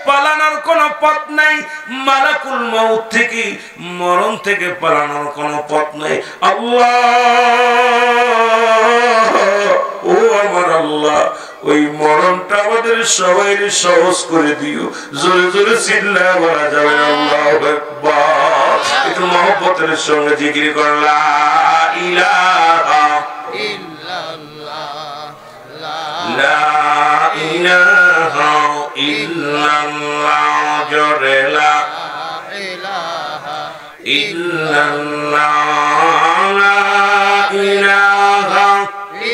পালানোর কোনো পথ নাই। মালাকুল মউত থেকে, মরণ থেকে পালানোর কোনো পথ নাই। আল্লাহ, ও আমার আল্লাহ, ওই মরণটা আমাদের সবাই সহজ করে দিও। জোরে জোরে চিল্লায় বলা যাবে আল্লাহু আকবার। একটু মহব্বতের সঙ্গে জিকির কর লা ইলাহা ইল্লাল্লাহ লা ইলাহা ইল্লাল্লাহ। জোরে লা ইলাহা ইল্লাল্লাহ লা ইলাহা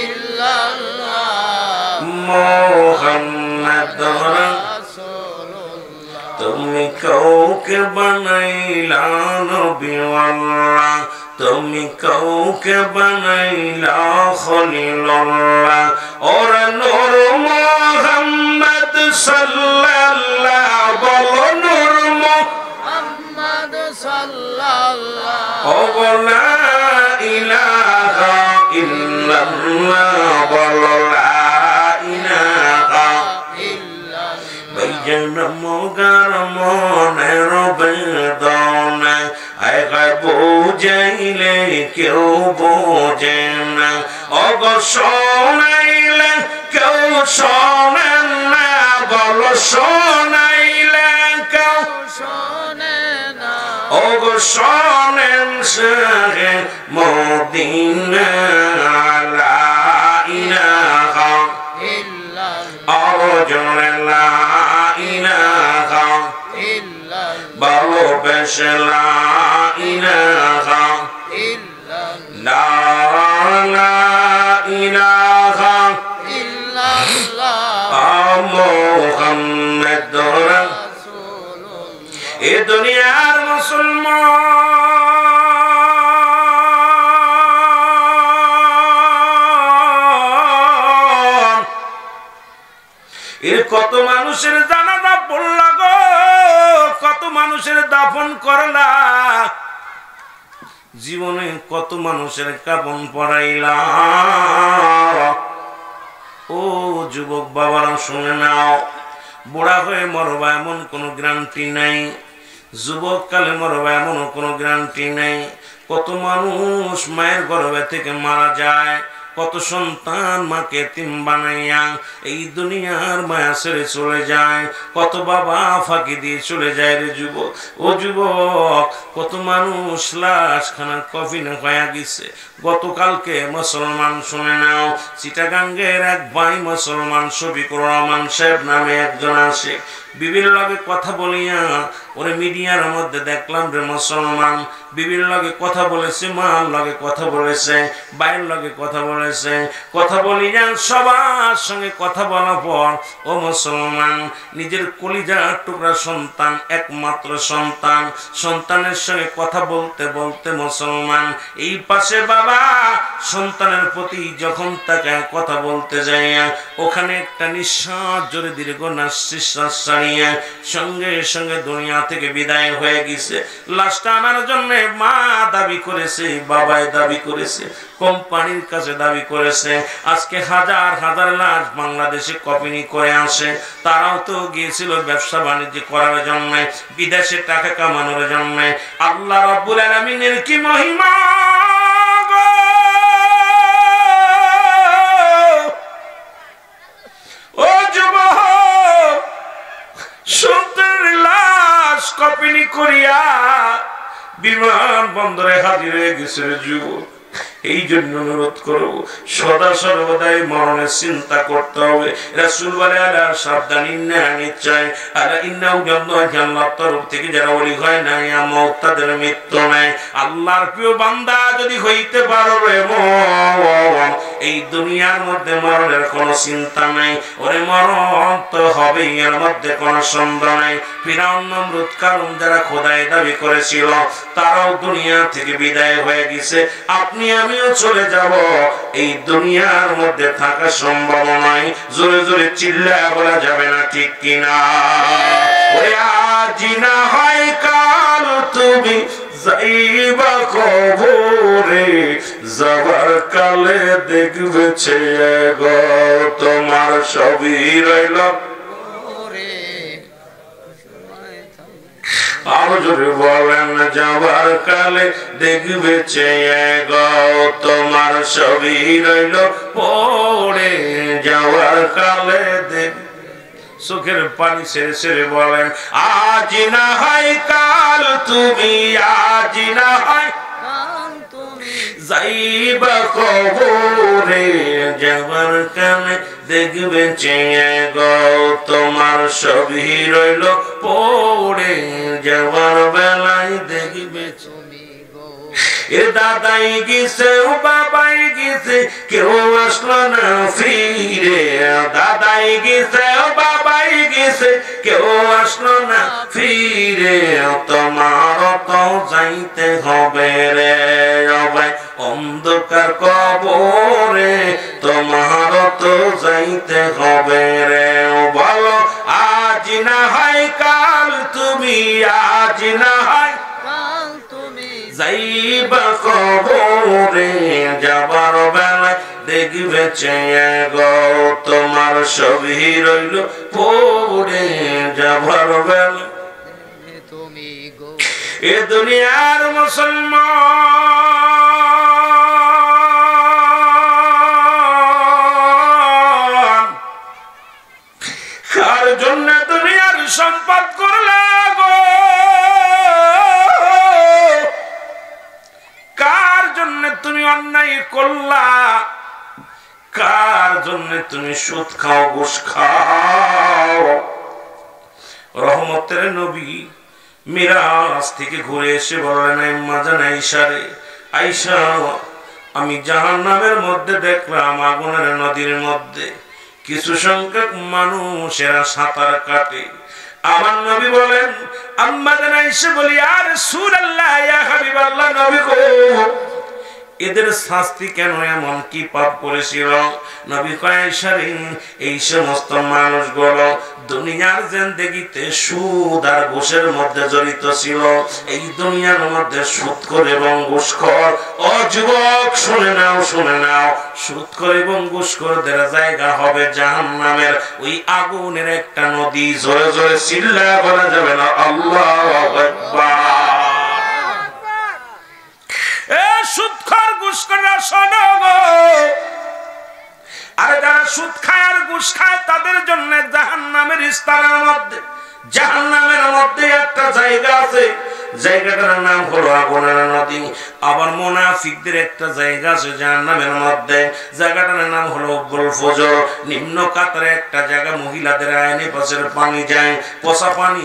ইল্লাল্লাহ মুহাম্মাদুর রাসূলুল্লাহ। তুমি কাউকে বানাইলা নবীওয়াল্লাহ, তুমি কাউকে বানাইলা খলিলুল্লাহ। ওরে নূর মুহাম্মদ সাল্লাল্লাহ, বলো নূর মুহাম্মদ সাল্লাল্লাহ। ও লা ইলাহা ইল্লাল্লাহ, বলো লা ইলাহা ইল্লাল্লাহ। ভাইজান মগার মনের বেদনা আয় গায় বুঝাইলে কেউ বোঝে না। অগ শোনাইলে কেউ শোনেন না, বলো শোনাইলে কেউ শোনে না। অগ শোনেন সে মদিনা। লা ইলাহা ইল্লাল্লাহ আরো জোরে লা ইলাহা ইল্লাল্লাহ ভালোবেসে লা ইলাহা ইল্লাল্লাহ লা ইলাহা ইল্লাল্লাহ মুহাম্মাদুর রাসূলুল্লাহ। এ দুনিয়ার মুসলমান এর কত মানুষের জানাজা পড়লা গো, কত মানুষের দাফন করলা, জীবনে কত মানুষের কাফন পরাইলা। ও যুবক বাবারা শুনে নাও, বুড়া হয়ে মরবা এমন কোনো গ্যারান্টি নাই, যুবক কালে মরবা এমন কোনো গ্যারান্টি নাই। কত মানুষ মায়ের গর্ভে থেকে মারা যায়, কত সন্তান মাকে এতিম বানাইয়া এই দুনিয়ার মায়া ছেড়ে চলে যায়, কত বাবা ফাঁকি দিয়ে চলে যায় রে যুবক। ও যুবক, কত মানুষ লাশ খানার কফিনে হয়ে গেছে। গতকালকে মুসলমান শুনে নাও, চিটাগাঙ্গের এক ভাই মুসলমান শফিকুর রহমান সাহেব নামে একজন আসে, বিবির লগে কথা বলিয়া ওরে মিডিয়ার মধ্যে দেখলাম রে মুসলমান, বিবির লগে কথা বলেছে, মার লগে কথা বলেছে, ভাইয়ের লগে কথা বলেছে, কথা বলিয়া সবার সঙ্গে কথা বলার পর ও মুসলমান নিজের কলিজার টুকরা সন্তান, একমাত্র সন্তান, সন্তানের সঙ্গে কথা বলতে বলতে মুসলমান এই পাশে বাবা সন্তানের প্রতি যখন তাকে কথা বলতে যায়, ওখানে একটা নিঃশ্বাস জোরে দীর্ঘ নিঃশ্বাস ছাড়িয়ে সঙ্গে সঙ্গে দুনিয়া থেকে বিদায় হয়ে গেছে। লাশটা আনার জন্য মা দাবি করেছে, বাবাই দাবি করেছে, কোম্পানির কাছে দাবি করেছে। আজকে হাজার হাজার লাশ বাংলাদেশে কপিনি করে আসে, তারাও তো গিয়েছিল ব্যবসা বাণিজ্য করার জন্য, বিদেশে টাকা কামানোর জন্য। আল্লাহ রাব্বুল আলামিনের কি মহিমা গো! ও যুবক, সন্তানের লাশ কপিনি করিয়া বিমান বন্দরে হাজির হয়ে গেছে যুবক। এই জন্য অনুরোধ করব সদা সর্বদাই মরণের চিন্তা করতে হবে। রাসূল বলে আলা সাবধান ইন্না নিশ্চয় আলা ইন্নাহু আল্লাহর তরফ থেকে যারা ওলি হয় না মওত তাদের মৃত্যু নাই। আল্লাহর প্রিয় বান্দা যদি হইতে পারো রে মন, এই দুনিয়ার মধ্যে মরণের কোনো চিন্তা নাই। ওরে মরণ তো হবেই, এর মধ্যে কোনো সন্দেহ নাই। ফিরাউন নমরুদ কারুন যারা খোদাই দাবি করেছিল তারাও দুনিয়া থেকে বিদায় হয়ে গেছে। আপনি আমিও চলে যাব, এই দুনিয়ার মধ্যে থাকা সম্ভব নয়। জোরে জোরে চিল্লায়া বলা যাবে না, ঠিক কিনা? ওরে আজ না হয় কাল তুমি যাইবা কবরে, যাবার কালে দেখবে ছেয়ে গো তোমার সবই রইল। আরো জোরে বলেন, যাবার কালে দেখবে চেয়ে গো তোমার সবই রইল পড়ে, যাওয়ার কালে দেখ। চোখের পানি ছেড়ে ছেড়ে বলেন, আজ না হয় কাল তুমি, আজ না হয় যাইবা কবরে, যাবার কালে দেখবে চেয়ে গো তোমার সবই রইল পড়ে, যাবার বেলায় দেখবে তুমি গো। এ দাদাই গেছে ও বাবাই গেছে, কেউ আসলো না ফিরে। দাদাই গেছে ও বাবাই গেছে, কেউ আসলো না ফিরে। তোমার তো যাইতে হবে রে ভাই অন্ধকার কবরে, তোমার তো যাইতে হবে রে। বলো আজ না হয় কাল তুমি, আজ না হয় যাইবা কবরে, যাবার বেলায় দেখবে চেয়ে গো তোমার সবই রইল পড়ে, যাবার বেলায় তুমি গো। এ দুনিয়ার মুসলমান কার জন্য দুনিয়ার সম্পদ করলা গো, কার জন্য তুমি অন্যায় করলা, কার জন্য তুমি সুদ খাও ঘুষ খাও। রহমতের নবী মিরাজ থেকে ঘুরে এসে বললেন, আম্মা জান আয়েশা রে, আয়েশা আমি জাহান্নামের মধ্যে দেখলাম আগুনের নদীর মধ্যে কিছু সংখ্যক মানুষেরা সাঁতার কাটে। আমার নবী বলেন, আম্মা জান আয়েশা বলি ইয়া রাসূলুল্লাহ ইয়া হাবিবাল্লাহ, নবী গো এদের শাস্তি কেন, এমন কি পাপ করেছিল? নবী কয় আয়েশা রে, এই সমস্ত মানুষগুলো দুনিয়ার জিন্দেগিতে সুদ আর ঘুষের মধ্যে জড়িত ছিল। এই দুনিয়ার মধ্যে সুদখোর এবং ঘুষখোর, ও যুবক শুনে নাও শুনে নাও, সুদখোর এবং ঘুষখোরদের জায়গা হবে জাহান্নামের ওই আগুনের একটা নদী। জোরে জোরে চিল্লায়া বলা যাবে না আল্লাহু আকবার। এ সুদখোর ঘুষখোররা শোনো গো, আর যারা সুদ খায় আর ঘুষ খায় তাদের জন্য জাহান্নামের স্তরের মধ্যে, জাহান্নামের মধ্যে একটা জায়গা আছে, জায়গাটার নাম হলো আগুনের নদী। আবার মুনাফিকদের একটা জায়গা আছে জাহান্নামের মধ্যে, জায়গাটার নাম হলো উব্বুল ফুজুর। নিম্ন কাতারে একটা জায়গা, মহিলাদের আইনে পাশের পানি যায়, পচা পানি,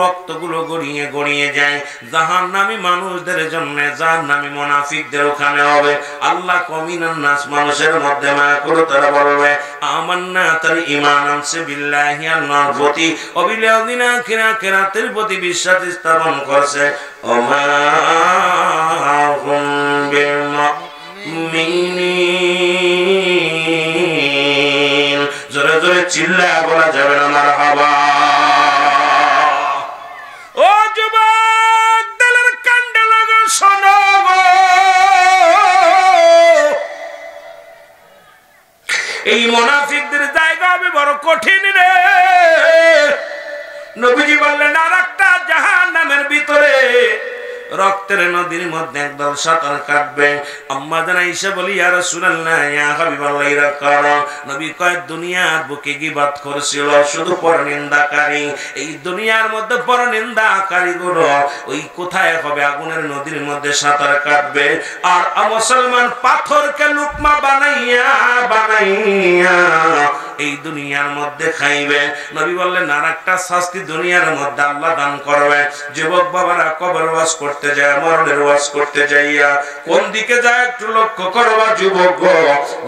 রক্তগুলো গড়িয়ে গড়িয়ে যায়। জাহান্নামী মানুষদের জন্য, জাহান্নামী মুনাফিকদের ওখানে হবে। আল্লাহ কমিনান নাস, মানুষের মধ্যে মায়া করে তারা বলবে আমান্না, তার ঈমান আনছে বিল্লাহি আল্লাহর প্রতি, অবিল দিন আখিরাতের প্রতি বিশ্বাস স্থাপন করছে। ওমা হুম বিমুমিনিন, জোরে জোরে চিল্লায়া বলা যাবে না মারহাবা। ও যুবক দলের কাণ্ডে লাগো শোনো গো, এই মুনাফিকদের জায়গা হবে বড় কঠিন রে। নবীজি বললেন আর একটা জাহান্নামের ভিতরে রক্তের নদীর মধ্যে একদল সাঁতার কাটবে। আম্মা জান আয়েশা বলি ইয়া রাসূলুল্লাহ ইয়া হাবিবাল্লাহ এরা কারা? নবী কয় দুনিয়ার বুকে গীবত করেছিল শুধু পরনিন্দাকারী। এই দুনিয়ার মধ্যে পরনিন্দাকারী গুলো ওই কোথায় হবে? আগুনের নদীর মধ্যে সাঁতার কাটবে। আর মুসলমান পাথরকে লুকমা বানাইয়া বানাইয়া এই দুনিয়ার মধ্যে খাইবে। নবী বললেন আর একটা শাস্তি দুনিয়ার মধ্যে আল্লাহ দান করবে। যুবক বাবারা কবর ওয়াজ করতে যায়, মরণের ওয়াজ করতে যাইয়া কোন দিকে যায় একটু লক্ষ্য করবা যুবক।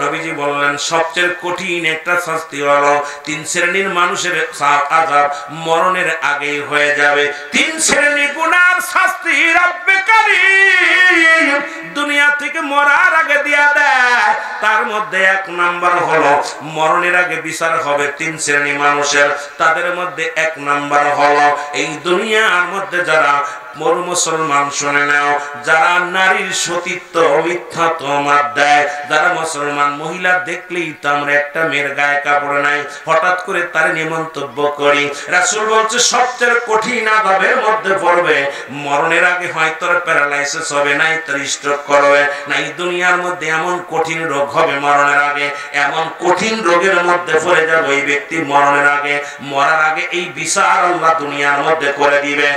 নবীজি বললেন সবচেয়ে কঠিন একটা শাস্তি হলো 3 শ্রেণীর মানুষের আযাব মরণের আগেই হয়ে যাবে। 3 শ্রেণী গুনার শাস্তি রব্বে কারীম দুনিয়া থেকে মরার আগে দিয়া দেয়। তার মধ্যে 1 নাম্বার হলো মরণের আগে বিচার হবে 3 শ্রেণী মানুষের। তাদের মধ্যে 1 নাম্বার হলো এই দুনিয়ার মধ্যে যারা মুসলমান শুনে নাও, যারা নারীর সতীত্ব মিথ্যা তহমত দেয়, যারা মুসলমান মহিলা দেখলেই তো আমরা একটা মেয়ের গায়ে কাপড় নাই হঠাৎ করে তার নিয়ে মন্তব্য করি। রাসূল বলছে সবচেয়ে কঠিন আযাবের মধ্যে পড়বে মরণের আগে হয়তো প্যারালাইসিস হবে, নাই তার স্ট্রোক করবে, নাই দুনিয়ার মধ্যে এমন কঠিন রোগ হবে মরণের আগে, এমন কঠিন রোগের মধ্যে পড়ে যাবে এই ব্যক্তি মরণের আগে, মরার আগে এই বিচার আল্লাহ দুনিয়ার মধ্যে করে দিবে।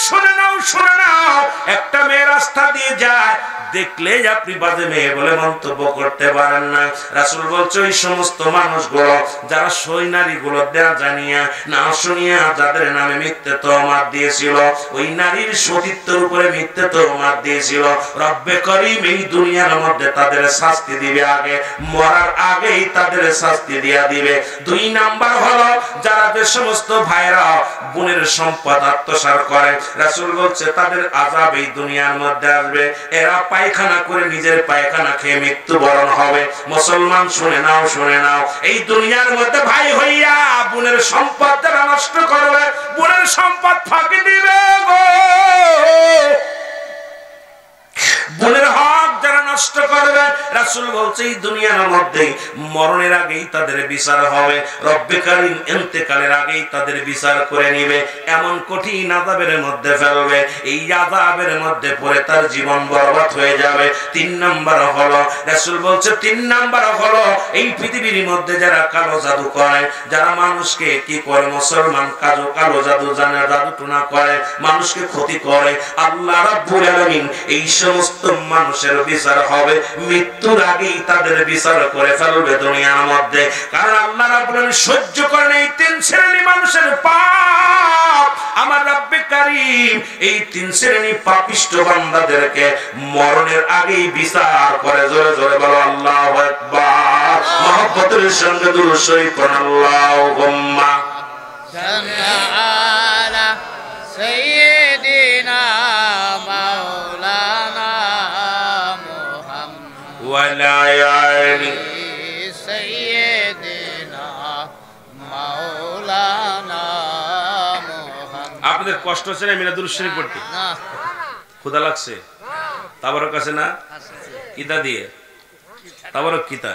শুনে নাও শুনে নাও, একটা মেয়ে রাস্তা দিয়ে যায়, দেখলে আপনি বাজে মেয়ে বলে মন্তব্য করতে পারেন না। রাসূল বলছে ওই সমস্ত মানুষগুলো যারা সই নারীগুলো দেয়া জানিয়া না শুনিয়া যাদের নামে মিথ্যে তহমত দিয়েছিল, ওই নারীর সতীত্বের উপরে মিথ্যে তহমত দিয়েছিল, রব্বে করিম এই দুনিয়ার মধ্যে তাদের শাস্তি দিবে, আগে মরার আগেই তাদের শাস্তি দিয়া দিবে। 2 নাম্বার হলো যারা যে সমস্ত ভাইরা বোনের সম্পদ আত্মসাৎ করে, রাসূল বলছে তাদের আযাব এই দুনিয়ার মধ্যে আসবে। এরা পায়খানা করে নিজের পায়খানা খেয়ে মৃত্যুবরণ হবে। মুসলমান শুনে নাও শুনে নাও, এই দুনিয়ার মধ্যে ভাই হইয়া বোনের সম্পদ যারা নষ্ট করবে, বোনের সম্পদ ফাঁকি দিবে গো, বোনের হক যারা নষ্ট করবে, রাসূল বলছে এই দুনিয়ার মধ্যে মরণের আগেই তাদের বিচার হবে, রব্বে কারীম ইন্তেকালের আগেই তাদের বিচার করে নেবে, এমন কঠিন আযাবের মধ্যে ফেলবে, এই আযাবের মধ্যে পড়ে তার জীবন বরবাদ হয়ে যাবে। 3 নাম্বার হলো রাসূল বলছে 3 নাম্বার হলো এই পৃথিবীর মধ্যে যারা কালো জাদু করে, যারা মানুষকে কি করে মুসলমান কালো জাদু জানে, জাদু টুনা করে, মানুষকে ক্ষতি করে, আল্লাহ রাব্বুল আলামিন এই সমস্ত মানুষের বিচার হবে মৃত্যুর আগেই তাদের বিচার করে ফেলবে দুনিয়ার মধ্যে। কারণ আল্লাহ রাব্বুল আলামিন সহ্য করেন এই 3 শ্রেণী মানুষের পাপ। আমার রব্বে কারীম এই 3 শ্রেণী পাপিষ্ঠ বান্দাদেরকে মরণের আগেই বিচার করে। জোরে জোরে বলো আল্লাহু আকবার, মহব্বতের সঙ্গে দুরূদ শরীফ পড়ুন আল্লাহুম্মা সাল্লি আলা সাইয়্যিদিনা মাওলানা মুহাম্মদ ওয়া লা আলি সাইয়্যিদিনা মাওলানা মুহাম্মদ। আপনাদের কষ্ট হচ্ছে না মিলাদ দুরূদ শরীফ পড়তে? না ক্ষুধা লাগছে? তাবারক আছে না? কিতা দিয়ে তাবারক কিতা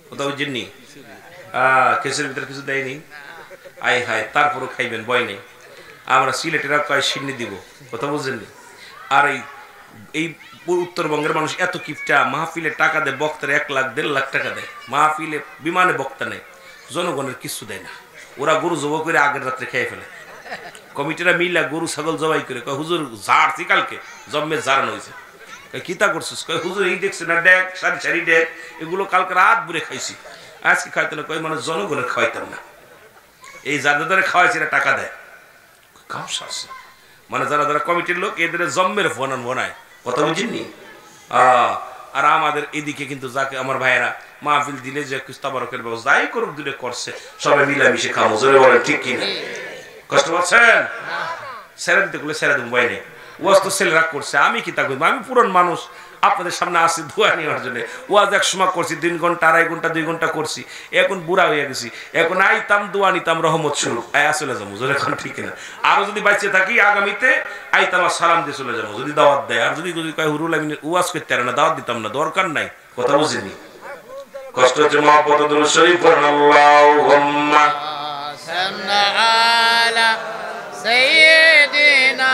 কোথাও জিন্নি কেসের ভিতরে কিছু দেয়নি, আয় হায়, তারপরও খাইবেন ভয় নেই। আমরা সিলেটেরা কয় সিন্নি দিব, কথা বুঝছেন? আর এই উত্তরবঙ্গের মানুষ এত কিপটা, মাহফিলে টাকা দেয় বক্তার 1 লাখ 1.5 লাখ টাকা দেয়, মাহফিলে বিমানে বক্তা নেই, জনগণের কিছু দেয় না। ওরা গরু জবাই করে আগের রাত্রে খেয়ে ফেলে। কমিটিরা মিলা গরু ছাগল জবাই করে কয় হুজুর ঝাড়ছি কালকে জন্মে ঝাড়ানো হয়েছে। কিতা করছিস? কয় হুজুর এই দেখছে না ডেক সারি সারি ডেক, এগুলো কালকে রাত ভরে খাইছি, আজকে খাইতে না। কয় মানুষ জনগণের খাওয়াইতাম না, এই যাদের দ্বারা খাওয়াইছে এরা টাকা দেয়। মানে যারা যারা কমিটির লোক এদের জম্মের ফোনান বোনায়, কথা বুঝিনি? আর আমাদের এদিকে কিন্তু যাকে আমার ভাইয়েরা মাহফিল দিলে যে তাবারকের ব্যবস্থা যাই করুক দূরে করছে, সবাই মিলামিশে খামো। জোরে বলেন ঠিক কিনা? কষ্ট পাচ্ছেন? ছেড়ে দিতে গেলে ছেড়ে দেবো, বাইরে ওয়াজ তো ছেলেরা করছে, আমি কি তা করবো? আমি পুরন মানুষ, আপনাদের সামনে আসি ধোয়া নেওয়ার জন্য। ওয়াজ এক সময় করছি 3 ঘন্টা 2.5 ঘন্টা 2 ঘন্টা করছি, এখন বুড়া হয়ে গেছি, এখন আইতাম দোয়া নিতাম রহমত শুরু চলে যাবো। জোরে এখন ঠিক না? আরো যদি বাইচে থাকি আগামীতে আইতাম আর সালাম দিয়ে চলে যাবো যদি দাওয়াত দেয়। আর যদি যদি কয় হুরুল আমিন ওয়াজ করতে পারে না, দাওয়াত দিতাম না, দরকার নাই। কথা বুঝিনি? কষ্ট হচ্ছে মহব্বত দুরূদ শরীফ পড়ুন আল্লাহুম্মা সাল্লি আলা সাইয়্যিদিনা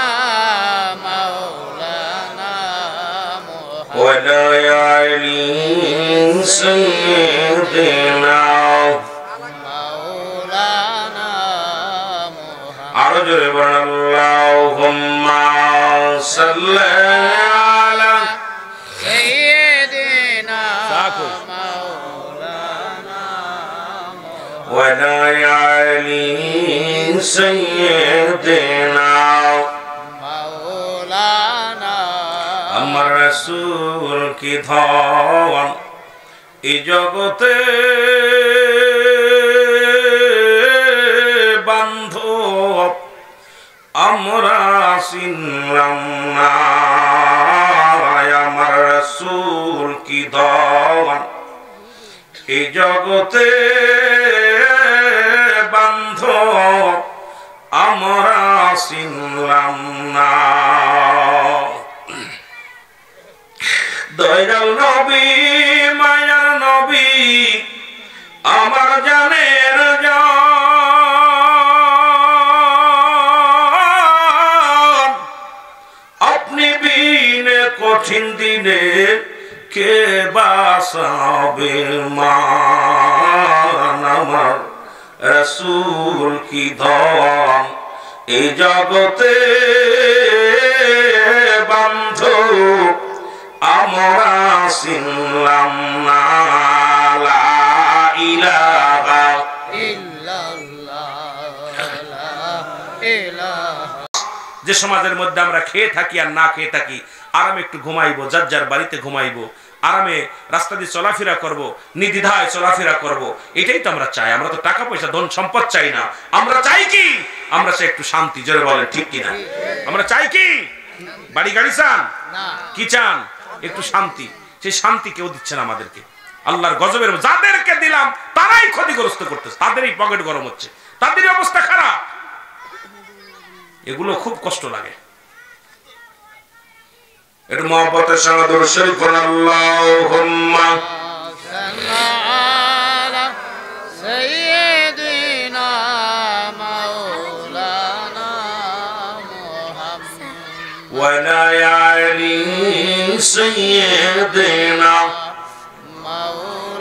صل على سيدنا ساكو. مولانا ولا علي سيدنا مولانا আমার রাসূল কি ধন এই জগতে বান্ধব আমরা চিনলাম না আমার রাসূল কি ধন এই জগতে বান্ধব আমরা চিনলাম না দয়াল নবী মায়ার নবী আমার জানের জান আপনি বিনে কঠিন দিনে কে বাঁচাবে মান আমার রাসূল কি ধন এই জগতে বান্ধব আমরা চিনলাম না লা ইলাহা ইল্লাল্লাহ লা ইলাহা যে সমাজের মধ্যে আমরা খেয়ে থাকি আর না খেয়ে থাকি আরামে একটু ঘুমাইবো যার যার বাড়িতে ঘুমাইবো আরামে রাস্তা দিয়ে চলাফেরা করব নির্দ্বিধায় চলাফেরা করব এটাই তো আমরা চাই আমরা তো টাকা পয়সা ধন সম্পদ চাই না আমরা চাই কি আমরা চাই একটু শান্তি জোরে বলেন ঠিক কি না আমরা চাই কি বাড়ি গাড়ি চান না কি চান একটু শান্তি সেই শান্তি কেউ দিচ্ছে না আমাদেরকে আল্লাহর গজবের যাদেরকে দিলাম তারাই ক্ষতিগ্রস্ত করতেছে তাদেরই পকেট গরম হচ্ছে তাদেরই অবস্থা খারাপ এগুলো খুব কষ্ট লাগে একটু মহব্বতের সঙ্গে দরুদ শরীফ পড়ুন আল্লাহুম্মা على سيدنا مولانا محمد وعلى آل سيدنا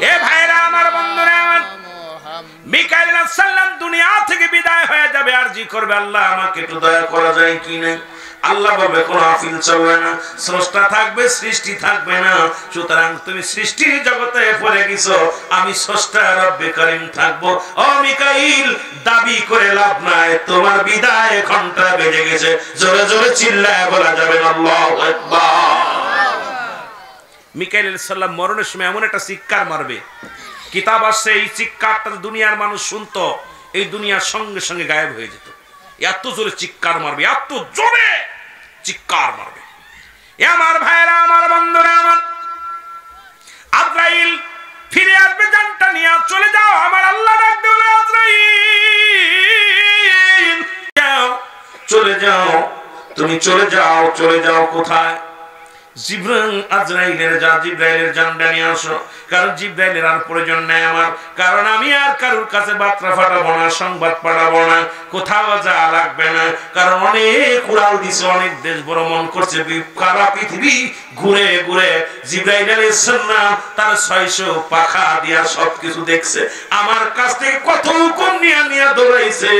এ ভাইরা আমার বন্ধুরা আমার মিকাইল আলাইহিস সালাম দুনিয়া থেকে বিদায় হয়ে যাবে আর জি করবে আল্লাহ আমাকে একটু দয়া করা যায় কিনা আল্লাহ বলবে কোন আফিল চলবে না স্রষ্টা থাকবে সৃষ্টি থাকবে না সুতরাং তুমি সৃষ্টির জগতে পড়ে গেছো আমি স্রষ্টা রব্বে করিম থাকবো ও মিকাইল দাবি করে লাভ নাই তোমার বিদায় ঘন্টা বেজে গেছে জোরে জোরে চিল্লায় বলা যাবে আল্লাহু আকবার মিকাইল আলাইহিস সালাম মরণের সময় এমন একটা চিৎকার মারবে কিতাব আছে এই চিৎকারটা দুনিয়ার মানুষ শুনতো এই দুনিয়ার সঙ্গে সঙ্গে গায়েব হয়ে যেত এত জোরে চিৎকার মারবে এত জোরে চিৎকার মারবে আমার ভাইরা আমার বন্ধুরা আমার আজরাইল ফিরে আসবে জানটা নিয়ে চলে যাও আমার আল্লাহ ডাক দেবে আজরাইল যাও চলে যাও তুমি চলে যাও কোথায় জিবরাইল আজরাইলের জিবরাইলের জানটা নিয়ে আসো কারণ জিবরাইলের আর প্রয়োজন নাই আমার কারণ আমি আর কারোর কাছে বার্তা পাঠাবো না সংবাদ পাঠাবো না কোথাও যাওয়া লাগবে না কারণ অনেক উড়াল দিছে অনেক দেশ ভ্রমণ করছে সারা পৃথিবী ঘুরে ঘুরে জিবরাইল আলাইহিস সালাম তার 600 পাখা দিয়া সবকিছু দেখছে আমার কাছ থেকে কত হুকুম নিয়ে দৌড়াইছে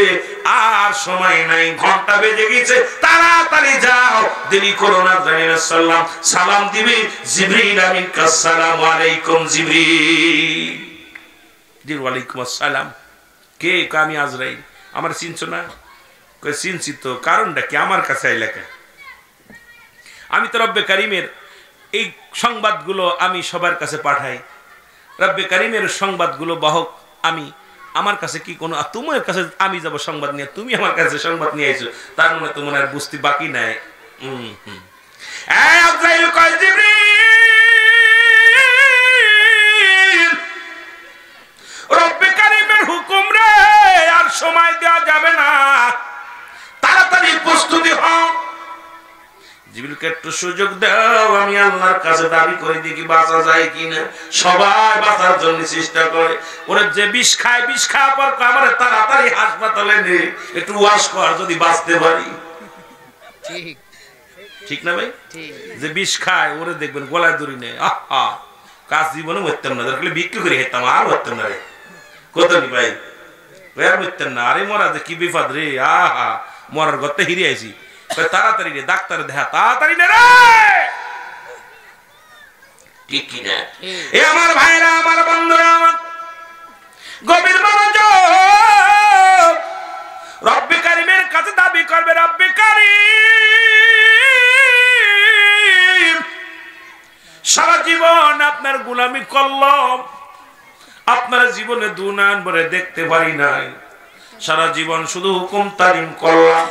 আর সময় নাই ঘন্টা বেজে গেছে তাড়াতাড়ি যাও দেরি করো না আলাইহিস সালাম সালাম দিবি জিবরিল আমিন আসসালামু আলাইকুম জিবরিল জি ওয়ালাইকুম আসসালাম কে আমি আজরাইল আমার চিনছো না কই চিনছি তো কারণটা কি আমার কাছে আইলা কেন আমি তো রব্বে কারীমের এই সংবাদগুলো আমি সবার কাছে পাঠাই রব্বে কারীমের সংবাদগুলো বাহক আমি আমার কাছে কি কোনো তোমার কাছে আমি যাব সংবাদ নিয়ে তুমি আমার কাছে সংবাদ নিয়ে আইছো তার মানে তোমার আর বুঝতে বাকি নাই এই আজরাইল কয় জিবরিল রব্বে কারীমের হুকুম রে আর সময় দেওয়া যাবে না তাড়াতাড়ি প্রস্তুতি হও জিবরিলকে একটু সুযোগ দাও আমি আল্লাহর কাছে দাবি করে দেখি বাঁচা যায় কিনা সবাই বাঁচার জন্য চেষ্টা করে ওরে যে বিষ খায় পর আমারে তাড়াতাড়ি হাসপাতালে নে একটু ওয়াশ কর যদি বাঁচতে পারি ঠিক ঠিক না ভাই ঠিক যে বিষ খায় ওরে দেখবেন গলায় দড়ি নেই আহা কাজ জীবনে মরতাম না দরকার বিক্রি করে খেতাম আর মরতাম না রে কত নি ভাই আর মরতাম না আরে মরা যে কি বিপদ রে আহা মরার গর্তে হিরে আইছি তাড়াতাড়ি রে ডাক্তার দেখা, তাড়াতাড়ি রে রে। ঠিক কি না? এ আমার ভাইরা, আমার বন্ধুরা, আমার গভীর মনোযোগ। রব্বে কারিমের কাছে দাবি করবে, রব্বে কারিম সারা জীবন আপনার গোলামি করলাম, আপনার জীবনে দুনান ভরে দেখতে পারি নাই, সারা জীবন শুধু হুকুম তালিম করলাম।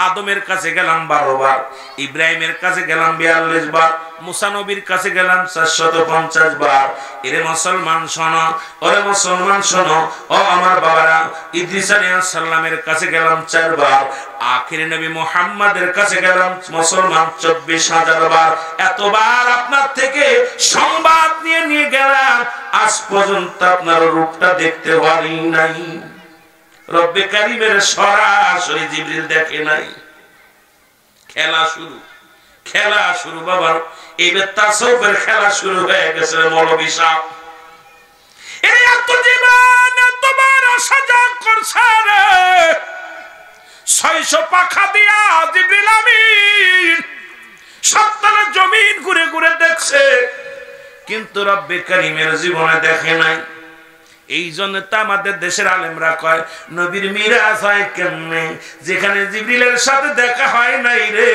আদমের কাছে গেলাম 12 বার, ইব্রাহিমের কাছে গেলাম 42 বার, মুসা নবীর কাছে গেলাম 450 বার। এরে মুসলমান শোনো, ওরে মুসলমান শোনো, ও আমার বাবারা, ইদ্রিস আলাইহিস সালামের কাছে গেলাম 4 বার, আখির নবী মুহাম্মাদের কাছে গেলাম মুসলমান 24,000 বার। এতবার আপনার থেকে সংবাদ নিয়ে নিয়ে গেলাম, আজ পর্যন্ত আপনার রূপটা দেখতে পারি নাই। রব্বে কারিমের সরাসরি জিবরিল দেখে নাই। খেলা শুরু, খেলা শুরু বাবা। এইবার তাসাউফের খেলা শুরু হয়ে গেছে মৌলভী সাহেব। এই এত জীবন এতবার সাজা করছে রে, 600 পাখা দিয়া জিবরিল আমিন সত্তর জমিন ঘুরে ঘুরে দেখছে, কিন্তু রব্বে কারিমের জীবনে দেখে নাই। এই জন্য তো আমাদের দেশের আলেমরা কয় নবীর মিরাজ হয় কেমনে, যেখানে জিবরিলের সাথে দেখা হয় নাই রে।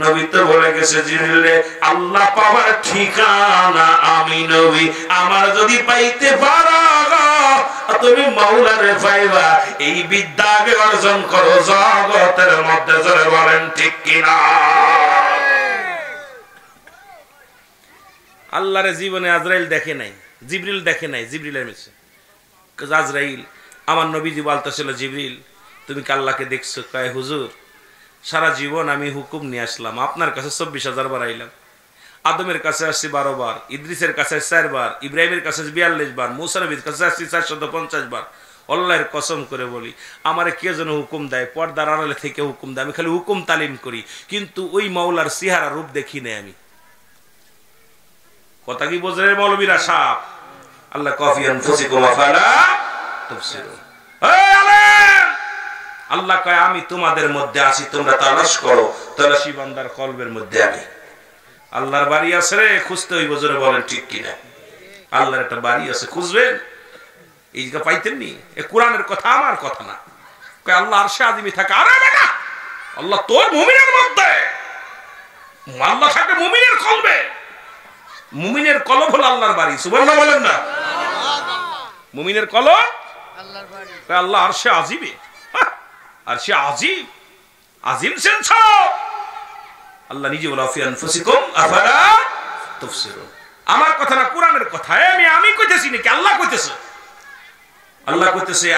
নবী তো বলে গেছে জিবরিলে, আল্লাহ পাওয়ার ঠিকানা আমি নবী, আমার যদি পাইতে পারো তুমি মাওলারে পাইবা। এই বিদ্যা আগে অর্জন করো জগতের মধ্যে, জোরে বলেন ঠিক কিনা? আল্লাহর জীবনে আজরাইল দেখে নাই, জিবরিল দেখে নাই। জিবরিলের মেসে আজরাইল, আমার নবীজি বলতেছিল, জিবরিল তুমি কি আল্লাহকে দেখছো? কয় হুজুর সারা জীবন আমি হুকুম নিয়ে আসলাম, আপনার কাছে 24,000 বার আইলাম, আদমের কাছে আসছি 12 বার, ইদ্রিসের কাছে 4 বার, ইব্রাহিমের কাছে 42 বার, মুসা নবীর কাছে আসছি 450 বার। আল্লাহর কসম করে বলি, আমারে কে যেন হুকুম দেয়, পর্দার আড়ালে থেকে হুকুম দেয়, আমি খালি হুকুম তালিম করি, কিন্তু ওই মাওলার চেহারা রূপ দেখি নাই আমি। কথা কি বোঝে মৌলবীরা সাপ? আল্লাহ কফিয়ান ফুসিকুম আফালা তুবসিরুন। এই আলেম, আল্লাহ কয় আমি তোমাদের মধ্যে আছি, তোমরা তালাশ করো, তালাশি বান্দার কলবের মধ্যে আমি। আল্লাহর বাড়ি আছে রে, খুঁজতে হইব, জোরে বলেন ঠিক কিনা? আল্লাহর একটা বাড়ি আছে, খুঁজবেন। এই যে পাইতেন নি, এ কোরআনের কথা, আমার কথা না। কয় আল্লাহ আরশে আযিমে থাকে। আরে বেটা, আল্লাহ তোর মুমিনের মধ্যে, আল্লাহ থাকে মুমিনের কলবে। মুমিনের কলব হলো আল্লাহর বাড়ি, সুবহানাল্লাহ বলেন না? মুমিনের কলব আল্লাহর বাড়ি, আল্লাহ আরশে আযিমে। আরশে আযিম, আযিম সেন্স। আল্লাহ নিজে বলা ফি আনফুসিকুম আফালা তুবসিরুন। আমার কথা না, কোরআনের কথা। আমি কইতেছি নাকি আল্লাহ কইতেছে? আল্লাহ কইতেছে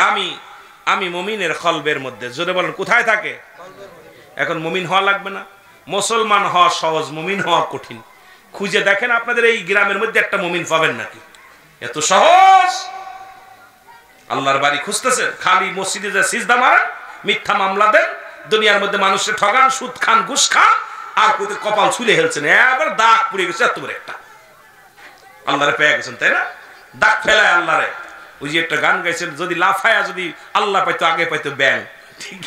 আমি মুমিনের কলবের মধ্যে। জোরে বলেন কোথায় থাকে? এখন মুমিন হওয়া লাগবে না, মুসলমান হওয়া সহজ, মুমিন হওয়া কঠিন। খুঁজে দেখেন আপনাদের এই গ্রামের মধ্যে একটা মুমিন পাবেন নাকি? এত সহজ? আল্লাহর বাড়ি খুঁজতেছেন, খালি মসজিদে যে সিজদা মারেন, মিথ্যা মামলা দেন, দুনিয়ার মধ্যে মানুষের ঠগান, সুদ খান, ঘুষ খান, আর কোথায় কপাল ছুলে হেলছেন, এবার দাগ পুড়ে গেছে এত বড় একটা। আল্লাহরে পেয়ে গেছেন, তাই না? দাগ ফেলায় আল্লাহরে। ওই যে একটা গান গাইছেন, যদি লাফায়া যদি আল্লাহ পাইতো, আগে পাইতো ব্যাং। ঠিক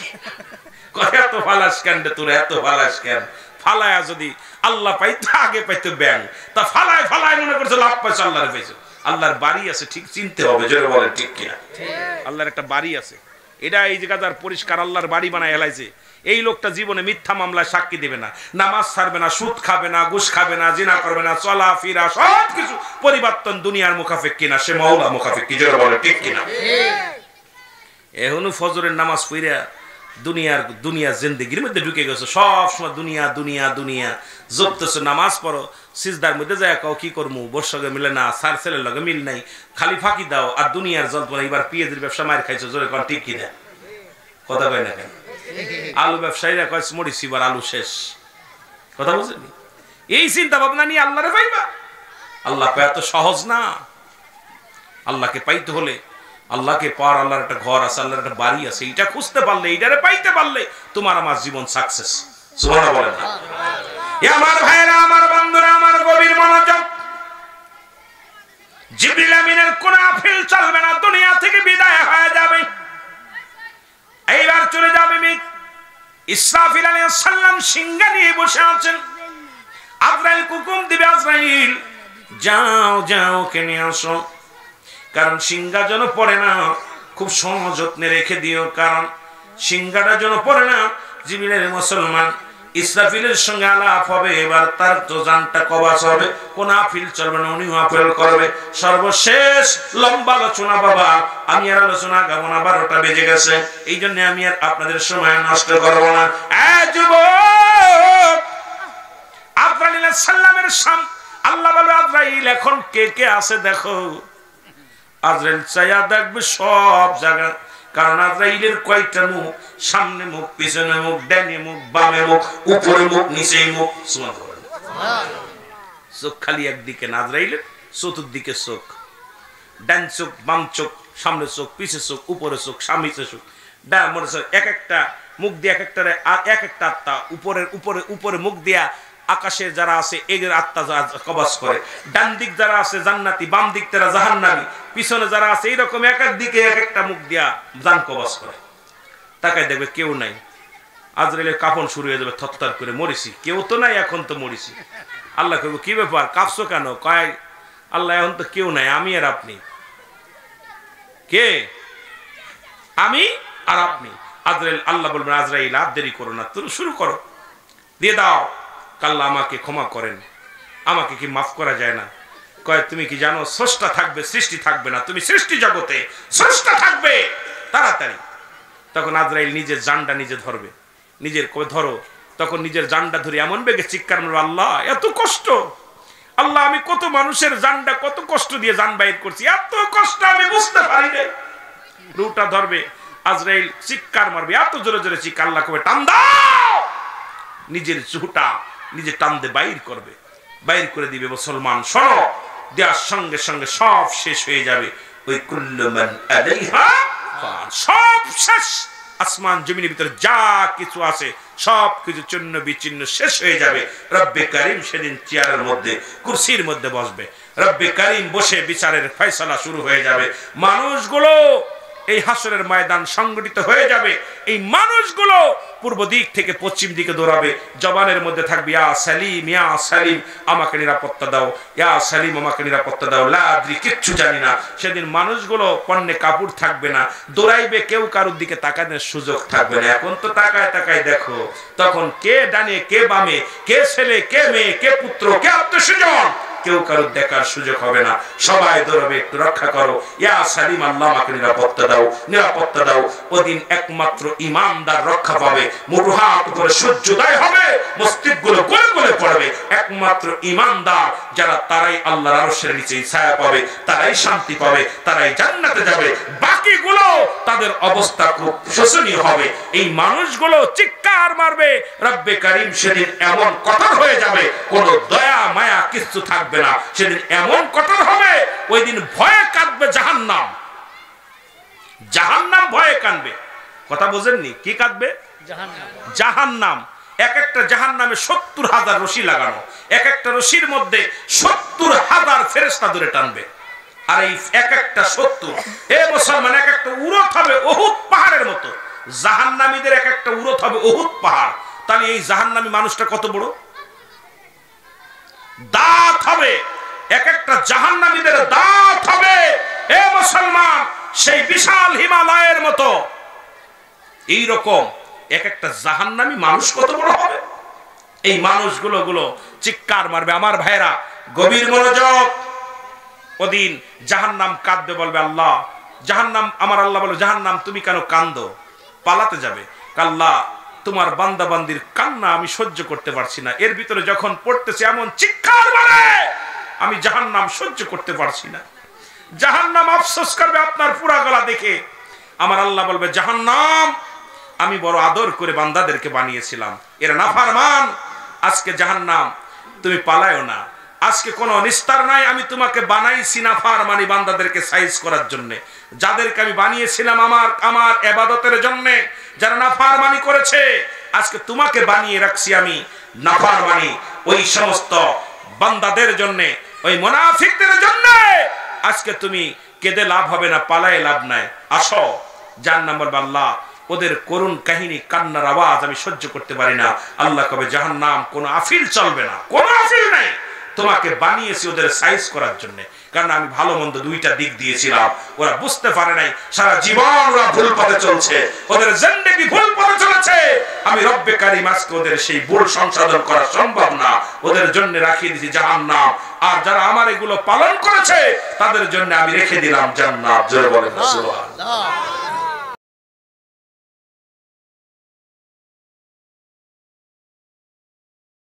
এত ফালাস কেন রে তোর, এত ফালাস কেন? ফালায়া যদি আল্লাহ পাইতো, আগে পাইতো ব্যাং, তা ফালায় ফালায় মনে করছে লাভ পাইছো, আল্লাহরে পাইছো। আল্লাহর বাড়ি আছে, ঠিক চিনতে হবে, জোরে বলেন ঠিক কিনা? আল্লাহর একটা বাড়ি আছে, এটা এই জায়গা যার পরিষ্কার আল্লাহর বাড়ি বানায় হেলাইছে, এই লোকটা জীবনে মিথ্যা মামলায় সাক্ষী দেবে না, নামাজ ছাড়বে না, সুদ খাবে না, ঘুষ খাবে না, জিনা করবে না, চলা ফিরা সবকিছু পরিবর্তন দুনিয়ার মুখাফেক কিনা, সে মাওলা মুখাফেক কি, জোরে বলেন ঠিক কিনা? এখনো ফজরের নামাজ পড়িয়া দুনিয়ার জিন্দেগির মধ্যে ঢুকে গেছে, সব সময় দুনিয়া দুনিয়া দুনিয়া জপতেছে। নামাজ পড়ো, সিজদার মধ্যে যায় কাও কি করবো, বর্ষকে মিলে না, সার ছেলের লগে মিল নাই, খালি ফাঁকি দাও আর দুনিয়ার জল্পনা। এবার পিঁয়াজের ব্যবসা মার খাইছো, জোরে কোন ঠিক কিনা? কথা কয় না কেন? আলু ব্যবসায়ীরা কয় মরিস এবার আলু শেষ। কথা বুঝেনি? এই চিন্তা ভাবনা নিয়ে আল্লাহরে পাইবা? আল্লাহ এত সহজ না। আল্লাহকে পাইতে হলে, আল্লাহকে পাওয়ার আল্লাহর একটা ঘর আছে, আল্লাহর একটা বাড়ি আছে, এটা খুঁজতে পারলে, এইটারে পাইতে পারলে তোমার আমার জীবন সাকসেস। সুবহানাল্লাহ বলেন না? আমার ভাইরা, আমার বন্ধুরা, আমার গভীর মনোযোগ। জিবরিল আমিনের কোন আপিল চলবে না, দুনিয়া থেকে বিদায় হয়ে যাবে। এইবার চলে যাবে ইসরাফিল আলাইহিস সালাম সিংহা নিয়ে বসে আছেন। আজরাইল হুকুম দিবে, আজরাইল যাও যাও কে নিয়ে আসো, কারণ সিংহা যেন পড়ে না, খুব সযত্নে রেখে দিও, কারণ সিংহাটা যেন পড়ে না। জিবরিল মুসলমান ইসরাফিলের সঙ্গে আলাপ হবে, এবার তার তো জানটা কবাস হবে, কোন আফিল চলবে না, উনিও আফিল করবে। সর্বশেষ লম্বা আলোচনা বাবা, আমি আর আলোচনা গাবো না, 12টা বেজে গেছে, এই জন্য আমি আর আপনাদের সময় নষ্ট করবো না। যুবক, আজরাইল আলাইহিস সালামের সাম আল্লাহ বলে, আজরাইল এখন কে কে আছে দেখো। আজরাইল চাইয়া দেখবে সব জায়গা, কারণ আজরাইলের কয়টা মুখ, সামনে মুখ, পিছনে মুখ, ডানে মুখ, বামে মুখ, উপরে মুখ, নিচে মুখ। চোখ খালি একদিকে না, আজরাইলের চতুর্দিকে চোখ, ডান চোখ, বাম চোখ, সামনে চোখ, পিছে চোখ, উপরে চোখ, সামনে চোখ, এক একটা মুখ দিয়ে এক একটা এক একটা আত্মা, উপরের উপরে উপরে মুখ দিয়া আকাশে যারা আছে এদের আত্মা কবজ করে, ডান দিক যারা আছে জান্নাতি, বাম দিক তারা জাহান্নামী, পিছনে যারা আছে এইরকম এক এক দিকে এক একটা মুখ দিয়া জান কবজ করে। তাকাই দেখবে কেউ নাই, আজরাইলের কাফন শুরু হয়ে যাবে, থরথর করে মরিছি, কেউ তো নাই, এখন তো মরিছি। আল্লাহ কইব কি ব্যাপার, কাঁপছো কেন? কয় আল্লাহ এখন তো কেউ নাই, আমি আর আপনি। কে? আমি আর আপনি। আজরাইল, আল্লাহ বলবেন আজরাইল আর দেরি করো না, তুমি শুরু করো, দিয়ে দাও। আল্লাহ আমাকে ক্ষমা করেন, আমাকে কি মাফ করা যায় না? কয় তুমি কি জানো স্রষ্টা থাকবে, সৃষ্টি থাকবে না, তুমি সৃষ্টি জগতে, স্রষ্টা থাকবে, তাড়াতাড়ি। তখন আজরাইল নিজের জানটা নিজে ধরবে, নিজের ধরো, তখন নিজের জানটা ধরে এমন বেগে চিৎকার মারবে, আল্লাহ এত কষ্ট, আল্লাহ আমি কত মানুষের জানটা কত কষ্ট দিয়ে জান বাইর করছি, এত কষ্ট আমি বুঝতে পারি না। রুটা ধরবে, আজরাইল চিৎকার মারবে, এত জোরে জোরে চিৎকার, আল্লাহ কবে টান দাও, নিজের চুটা নিজে টান দিয়ে বাইর করবে, বাইর করে দিবে। মুসলমান শোনো, দেওয়ার সঙ্গে সঙ্গে সব শেষ হয়ে যাবে। ওই কুল্লু মান আলাইহা ফান, সব শেষ, আসমান জমিনের ভিতরে যা কিছু আছে সব কিছু চূর্ণ বিচ্ছিন্ন শেষ হয়ে যাবে। রব্বে কারীম সেদিন চেয়ারের মধ্যে, কুরসির মধ্যে বসবে, রব্বে কারীম বসে বিচারের ফয়সালা শুরু হয়ে যাবে। মানুষগুলো এই হাসরের ময়দান সংগঠিত হয়ে যাবে, এই মানুষগুলো পূর্ব দিক থেকে পশ্চিম দিকে দৌড়াবে, জবানের মধ্যে থাকবে ইয়া সালিম, ইয়া সালিম আমাকে নিরাপত্তা দাও, ইয়া সালিম আমাকে নিরাপত্তা দাও, লা আদ্রি কিচ্ছু জানি না। সেদিন মানুষগুলো পণ্যে কাপড় থাকবে না, দৌড়াইবে, কেউ কারোর দিকে তাকানোর সুযোগ থাকবে না। এখন তো তাকায় তাকায় দেখো, তখন কে ডানে কে বামে, কে ছেলে কে মেয়ে, কে পুত্র কে আত্মীয়স্বজন, কেউ কারোর দেখার সুযোগ হবে না, সবাই দৌড়বে, একটু রক্ষা করো, ইয়া সালিম আল্লাহ আমাকে নিরাপত্তা দাও, নিরাপত্তা দাও। ওদিন একমাত্র ঈমানদার রক্ষা পাবে, মুরুহাত উপরে সূর্যোদয় হবে, মসজিদগুলো গলে গলে পড়বে, একমাত্র ঈমানদার যারা, তারাই আল্লাহর আরশের নিচে ছায়া পাবে, তারাই শান্তি পাবে, তারাই জান্নাতে যাবে। বাকিগুলো তাদের অবস্থা খুব শোচনীয় হবে। এই মানুষগুলো চিৎকার মারবে, রব্বে কারীম সেদিন এমন কঠোর হয়ে যাবে, কোনো দয়া মায়া কিছু থাকবে না, সেদিন এমন কঠোর হবে, ওই দিন ভয়ে কাঁদবে জাহান্নাম, জাহান্নাম ভয়ে কাঁদবে। কথা বোঝেননি? কি কাঁদবে? জাহান্নাম। এক একটা জাহান্নামে 70,000 রশি লাগানো, এক একটা রশির মধ্যে 70,000 ফেরেশতা ধরে টানবে। আর এই এক একটা 70, এ মুসলমান, এক একটা উরত হবে উহুদ পাহাড়ের মতো, জাহান্নামীদের এক একটা উরত হবে উহুদ পাহাড়। তাহলে এই জাহান্নামী মানুষটা কত বড়? দাঁত হবে, এক একটা জাহান্নামীদের দাঁত হবে, এ মুসলমান, সেই বিশাল হিমালয়ের মতো। এইরকম এক একটা জাহান্নামী মানুষ কত বড় হবে? এই মানুষগুলো চিৎকার মারবে। আমার ভাইরা গভীর মনোযোগ, ওদিন জাহান্নাম কাঁদবে, বলবে আল্লাহ, জাহান্নাম, আমার আল্লাহ বলে জাহান্নাম তুমি কেন কান্দো? পালাতে যাবে, আল্লাহ তোমার বান্দা বান্দির কান্না আমি সহ্য করতে পারছি না, এর ভিতরে যখন পড়তেছে এমন চিৎকার মারে, আমি জাহান্নাম সহ্য করতে পারছি না। জাহান্নাম আফসোস করবে আপনার পুরা গলা দেখে। আমার আল্লাহ বলবে জাহান্নাম, আমি বড় আদর করে বান্দাদেরকে বানিয়েছিলাম, এরা নাফরমান, আজকে জাহান্নাম তুমি পালায়ও না, আজকে কোনো নিস্তার নাই, আমি তোমাকে বানাইছি নাফরমানি বান্দাদেরকে সাইজ করার জন্য, যাদেরকে আমি বানিয়েছিলাম আমার ইবাদতের জন্য, যারা নাফরমানি করেছে, আজকে তোমাকে বানিয়ে রাখছি আমি নাফরমানি ওই সমস্ত বান্দাদের জন্য, ওই মুনাফিকদের জন্য। আজকে তুমি কেঁদে লাভ হবে না, পালায় লাভ নাই, আসো। জাহান্নাম বলবে আল্লাহ ওদের করুণ কাহিনী কান্নার আওয়াজ আমি সহ্য করতে পারি না। আল্লাহ কবে জাহান্নাম কোনো আফিল চলবে না, কোনো আফিল নাই, তোমাকে বানিয়েছি ওদের সাইজ করার জন্য। কারণ আমি ভালো মন্দ দুইটা দিক দিয়েছিলাম, ওরা বুঝতে পারে নাই, সারা জীবন ওরা ভুল পথে চলছে, ওদের জিন্দেগি ভুল পথে চলেছে। আমি রব্বে কারীম আজকে ওদের সেই ভুল সংশোধন করা সম্ভব না, ওদের জন্য রাখিয়ে দিয়েছি জাহান্নাম। আর যারা আমার এগুলো পালন করেছে তাদের জন্য আমি রেখে দিলাম জান্নাত। জোরে বলেন সুবহানাল্লাহ।